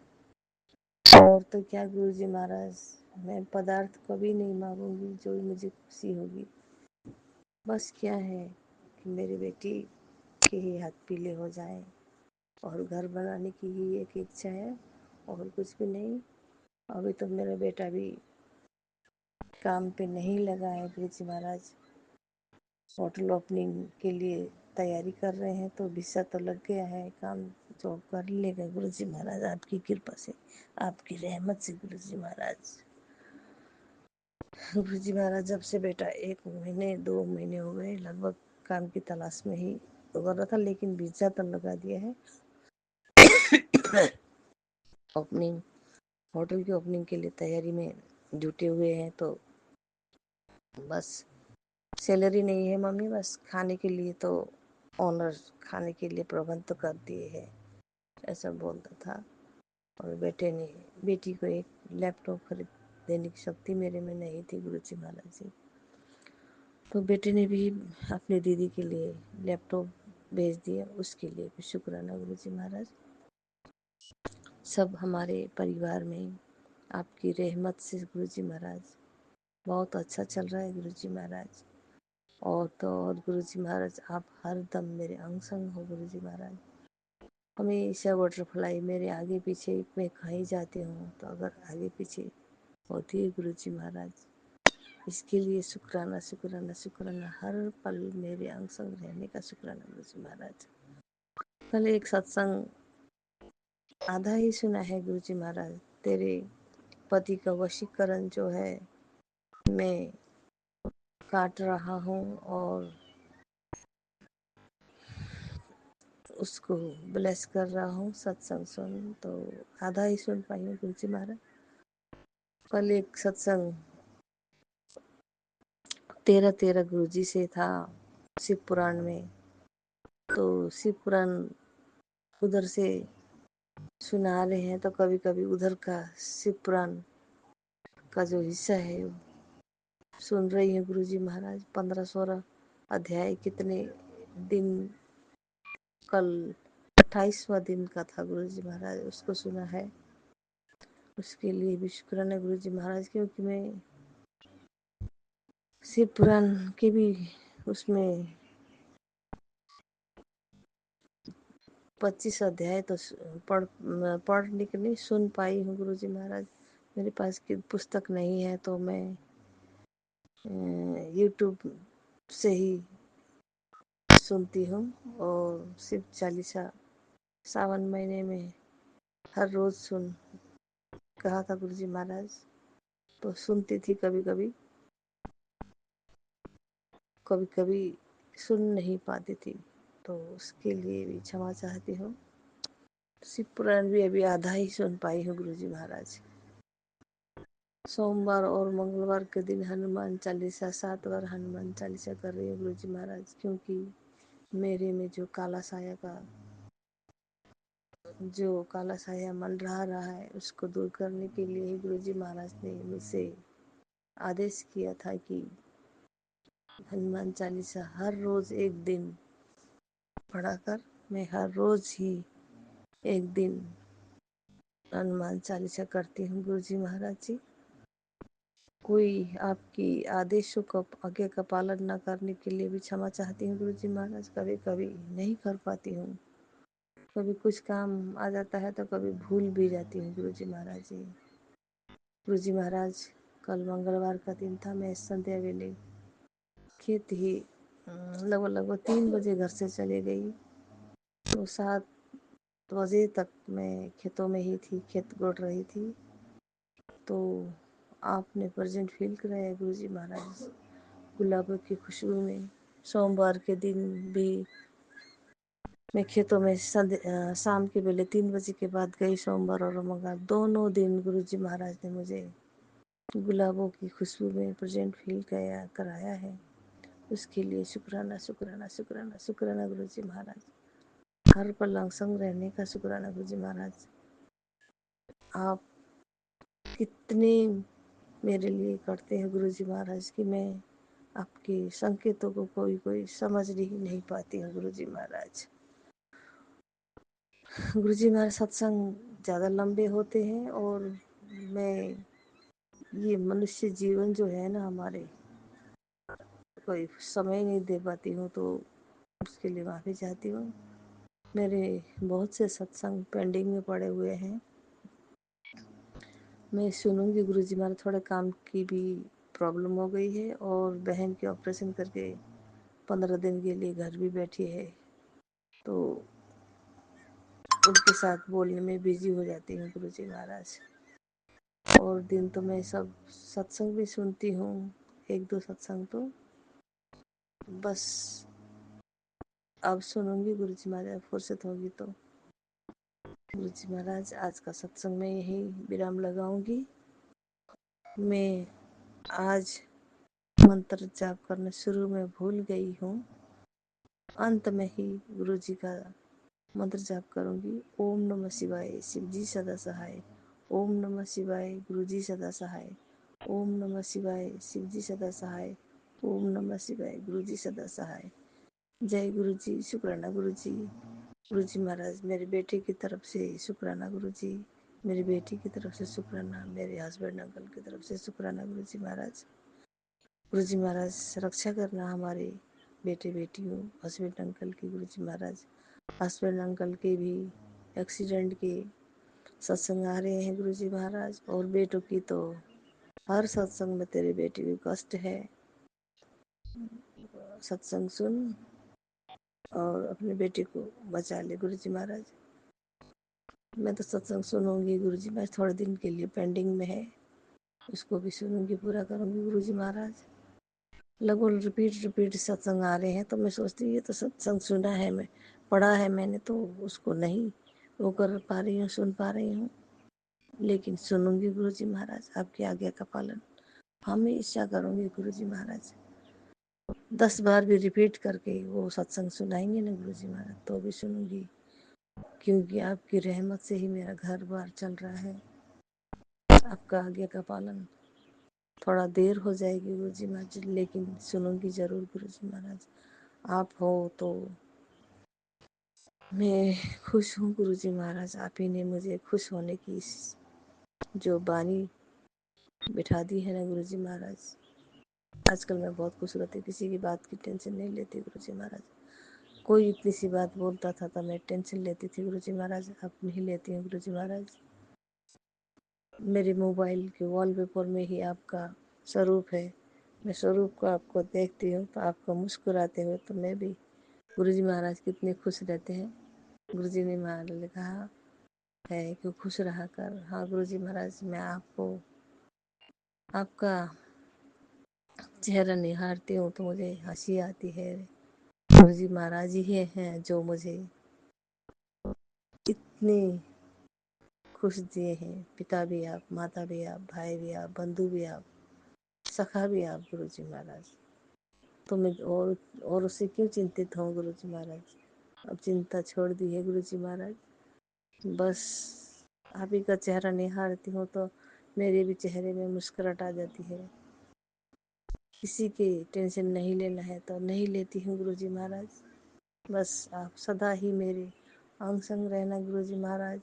और तो क्या गुरु जी महाराज, मैं पदार्थ कभी नहीं मांगूंगी, जो मुझे खुशी होगी। बस क्या है कि मेरी बेटी के ही हाथ पीले हो जाएं और घर बनाने की ही एक इच्छा है, और कुछ भी नहीं। अभी तो मेरा बेटा भी काम पे नहीं लगा है गुरु जी महाराज, होटल ओपनिंग के लिए तैयारी कर रहे हैं, तो वीसा तो लग गया है, काम जॉब कर लेगा गुरु जी महाराज, आपकी कृपा से, आपकी रहमत से गुरु जी महाराज। गुरु जी महाराज, जब से बेटा 1 महीने 2 महीने हो गए लगभग काम की तलाश में ही कर रहा था, लेकिन वीजा तो लगा दिया है। ओपनिंग, होटल की ओपनिंग के लिए तैयारी में जुटे हुए हैं, तो बस सैलरी नहीं है मम्मी, बस खाने के लिए तो ऑनर खाने के लिए प्रबंध तो कर दिए है, ऐसा बोलता था। और बेटी को एक लैपटॉप खरीद देने की शक्ति मेरे में नहीं थी गुरु जी महाराज जी, तो बेटे ने भी अपनी दीदी के लिए लैपटॉप भेज दिया, उसके लिए भी शुक्राना गुरु जी महाराज। सब हमारे परिवार में आपकी रहमत से गुरु जी महाराज बहुत अच्छा चल रहा है गुरु जी महाराज। और तो और गुरु जी महाराज, आप हर दम मेरे अंग संग हो गुरु जी महाराज। हमेशा बटरफ्लाई मेरे आगे पीछे, मैं कहीं जाती हूँ तो अगर आगे पीछे होती है गुरु जी महाराज, इसके लिए शुक्राना शुक्राना शुक्राना, हर पल मेरे अंग संग रहने का शुक्राना गुरु जी महाराज। कल एक सत्संग आधा ही सुना है गुरु जी महाराज, तेरे पति का वशीकरण जो है मैं काट रहा हूँ और उसको ब्लेस कर रहा हूँ। सत्संग सुन तो आधा ही सुन पाई हूँ गुरु जी महाराज। कल एक सत्संग 13 गुरु जी से था शिव पुराण में, तो शिव पुराण उधर से सुना रहे हैं, तो कभी कभी उधर का शिव पुराण का जो हिस्सा है सुन रही है गुरु जी महाराज। 15-16 अध्याय, कितने दिन, कल 28वां दिन का था गुरु जी महाराज, उसको सुना है। उसके लिए भी शुक्राना गुरु जी महाराज, क्योंकि मैं शिव पुराण के भी उसमें 25 अध्याय तो पढ़ने के नहीं सुन पाई हूँ गुरु जी महाराज। मेरे पास की पुस्तक नहीं है, तो मैं यूट्यूब से ही सुनती हूँ। और शिव चालीसा सावन महीने में हर रोज सुन कहा था गुरु जी महाराज, तो सुनती थी। कभी कभी कभी कभी सुन नहीं पाती थी, तो उसके लिए भी क्षमा चाहती हूँ। शिव पुराण भी अभी आधा ही सुन पाई हूँ गुरु जी महाराज। सोमवार और मंगलवार के दिन हनुमान चालीसा 7 बार हनुमान चालीसा कर रही हूँ गुरु जी महाराज, क्योंकि मेरे में जो काला साया मंडरा रहा है, उसको दूर करने के लिए ही गुरु जी महाराज ने मुझसे आदेश किया था कि हनुमान चालीसा हर रोज एक दिन पढ़ाकर, मैं हर रोज ही एक दिन हनुमान चालीसा करती हूँ गुरु जी महाराज जी। कोई आपकी आदेशों का आज्ञा का पालन न करने के लिए भी क्षमा चाहती हूँ गुरु जी महाराज। कभी कभी नहीं कर पाती हूँ, कभी कुछ काम आ जाता है तो कभी भूल भी जाती हूँ गुरु जी महाराज जी। गुरु जी महाराज, कल मंगलवार का दिन था, मैं संध्या वेले खेत ही लगभग 3 बजे घर से चले गई, तो 7 बजे तक मैं खेतों में ही थी, खेत गोड़ रही थी। तो आपने प्रेजेंट फील कराया गुरु जी महाराज गुलाबों की खुशबू में। सोमवार के दिन भी मैं खेतों में शाम के वेले 3 बजे के बाद गई। सोमवार और मंगलवार दोनों दिन गुरु जी महाराज ने मुझे गुलाबों की खुशबू में प्रेजेंट फील कराया है। उसके लिए शुक्राना शुक्राना शुक्राना शुक्राना गुरु जी महाराज। हर पल संग रहने का शुक्राना गुरु जी महाराज। आप कितने मेरे लिए करते हैं गुरु जी महाराज कि मैं आपके संकेतों को कोई समझ नहीं पाती हूँ गुरु जी महाराज। गुरु जी महाराज, सत्संग ज़्यादा लंबे होते हैं और मैं ये मनुष्य जीवन जो है ना हमारे, कोई समय नहीं दे पाती हूँ, तो उसके लिए माफ़ी चाहती हूँ। मेरे बहुत से सत्संग पेंडिंग में पड़े हुए हैं, मैं सुनूंगी। गुरुजी महाराज, थोड़े काम की भी प्रॉब्लम हो गई है और बहन के ऑपरेशन करके 15 दिन के लिए घर भी बैठी है, तो उनके साथ बोलने में बिजी हो जाती हूँ गुरुजी महाराज। और दिन तो मैं सब सत्संग भी सुनती हूँ, 1-2 सत्संग तो बस अब सुनूंगी गुरुजी महाराज, फुर्सत होगी तो। गुरुजी महाराज, आज का सत्संग में यही विराम लगाऊंगी। मैं आज मंत्र जाप करना शुरू में भूल गई हूँ, अंत में ही गुरुजी का मंत्र जाप करूंगी। ओम नमः शिवाय, शिवजी सदा सहाय। ओम नमः शिवाय, गुरुजी सदा सहाय। ओम नमः शिवाय, शिवजी सदा सहाय। ओम नमः शिवाय, गुरुजी सदा सहाय। जय गुरुजी, शुक्राना गुरुजी। गुरुजी महाराज, मेरे बेटे की तरफ से शुक्राना गुरुजी, मेरी बेटी की तरफ से शुक्राना, मेरे हस्बैंड अंकल की तरफ से शुक्राना गुरुजी महाराज। गुरुजी महाराज, रक्षा करना हमारे बेटे बेटियों, हस्बैंड अंकल की। गुरुजी महाराज, हस्बैंड अंकल के भी एक्सीडेंट के सत्संग आ रहे हैं गुरुजी महाराज, और बेटों की तो हर सत्संग में तेरे बेटे को कष्ट है। सत्संग सुन और अपने बेटे को बचा ले गुरुजी महाराज। मैं तो सत्संग सुनूंगी गुरुजी महाराज, थोड़े दिन के लिए पेंडिंग में है, उसको भी सुनूंगी, पूरा करूंगी गुरुजी महाराज। लगभग रिपीट सत्संग आ रहे हैं, तो मैं सोचती हूँ ये तो सत्संग सुना है, मैं पढ़ा है मैंने, तो उसको नहीं वो कर पा रही हूँ, सुन पा रही हूँ, लेकिन सुनूंगी गुरुजी महाराज। आपकी आज्ञा का पालन हमेशा करूंगी गुरुजी महाराज। 10 बार भी रिपीट करके वो सत्संग सुनाएंगे ना गुरुजी महाराज, तो भी सुनूंगी, क्योंकि आपकी रहमत से ही मेरा घर बार चल रहा है। आपका आज्ञा का पालन, थोड़ा देर हो जाएगी गुरुजी महाराज, लेकिन सुनूंगी जरूर गुरुजी महाराज। आप हो तो मैं खुश हूँ गुरुजी महाराज। आप ही ने मुझे खुश होने की जो बानी बिठा दी है ना गुरुजी महाराज। आजकल मैं बहुत खुश रहती, किसी की बात की टेंशन नहीं लेती गुरुजी महाराज। कोई इतनी सी बात बोलता था तो मैं टेंशन लेती थी गुरुजी महाराज, अब नहीं लेती हूँ गुरुजी महाराज। मेरे मोबाइल के वॉलपेपर में ही आपका स्वरूप है, मैं स्वरूप को आपको देखती हूँ तो आपको मुस्कुराते हुए, तो मैं भी गुरुजी महाराज कितने खुश रहते हैं। गुरुजी ने महाराज ने कहा है कि खुश रहा कर। हाँ गुरुजी महाराज, मैं आपको आपका चेहरा निहारती हूँ तो मुझे हंसी आती है। गुरुजी महाराज ही हैं जो मुझे इतने खुश दिए हैं, पिता भी आप, माता भी आप, भाई भी आप, बंधु भी आप, सखा भी आप गुरुजी महाराज। तो मैं और उससे क्यों चिंतित हूँ गुरुजी महाराज। अब चिंता छोड़ दी है गुरुजी महाराज, बस आप ही का चेहरा निहारती हूँ तो मेरे भी चेहरे में मुस्कुराहट आ जाती है। किसी की टेंशन नहीं लेना है तो नहीं लेती हूँ गुरुजी महाराज, बस आप सदा ही मेरे अंग संग रहना गुरुजी महाराज।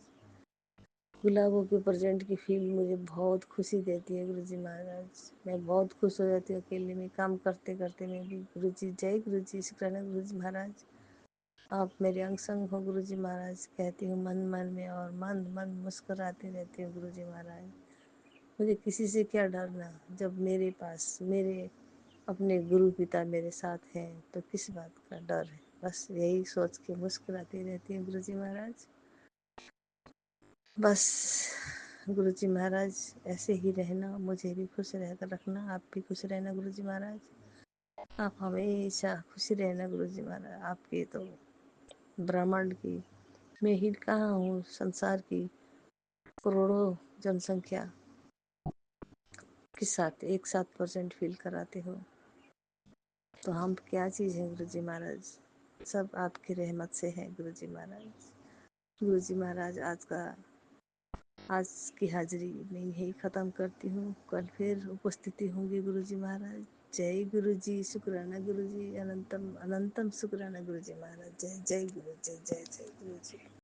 गुलाबों के प्रेजेंट की फील मुझे बहुत खुशी देती है गुरुजी महाराज। मैं बहुत खुश हो जाती हूँ अकेले में काम करते करते में भी। गुरुजी, जय गुरुजी, शुक्राना गुरुजी महाराज। आप मेरे अंग संग हो गुरुजी महाराज, कहती हूँ मन मन में, और मन मन मुस्कुराती रहती हूँ गुरुजी महाराज। मुझे किसी से क्या डरना, जब मेरे पास मेरे अपने गुरु पिता मेरे साथ हैं तो किस बात का डर है। बस यही सोच के मुस्कुराती रहती हूँ गुरुजी महाराज। बस गुरुजी महाराज, ऐसे ही रहना, मुझे भी खुश रहकर रखना, आप भी खुश रहना गुरुजी महाराज। आप हमेशा खुशी रहना गुरुजी महाराज। आपके तो ब्रह्मांड की, मैं ही कहाँ हूँ, संसार की करोड़ों जनसंख्या के साथ 1-7% फील कराते हो, तो हम क्या चीज़ है गुरुजी महाराज। सब आपकी रहमत से है गुरुजी महाराज। गुरुजी महाराज, आज की हाजिरी मैं यही ख़त्म करती हूँ, कल फिर उपस्थिति होंगी गुरुजी महाराज। जय गुरुजी, शुक्राना गुरुजी, अनंतम अनंतम शुक्राना गुरुजी महाराज। जय जय गुरु, जय जय जय गुरुजी।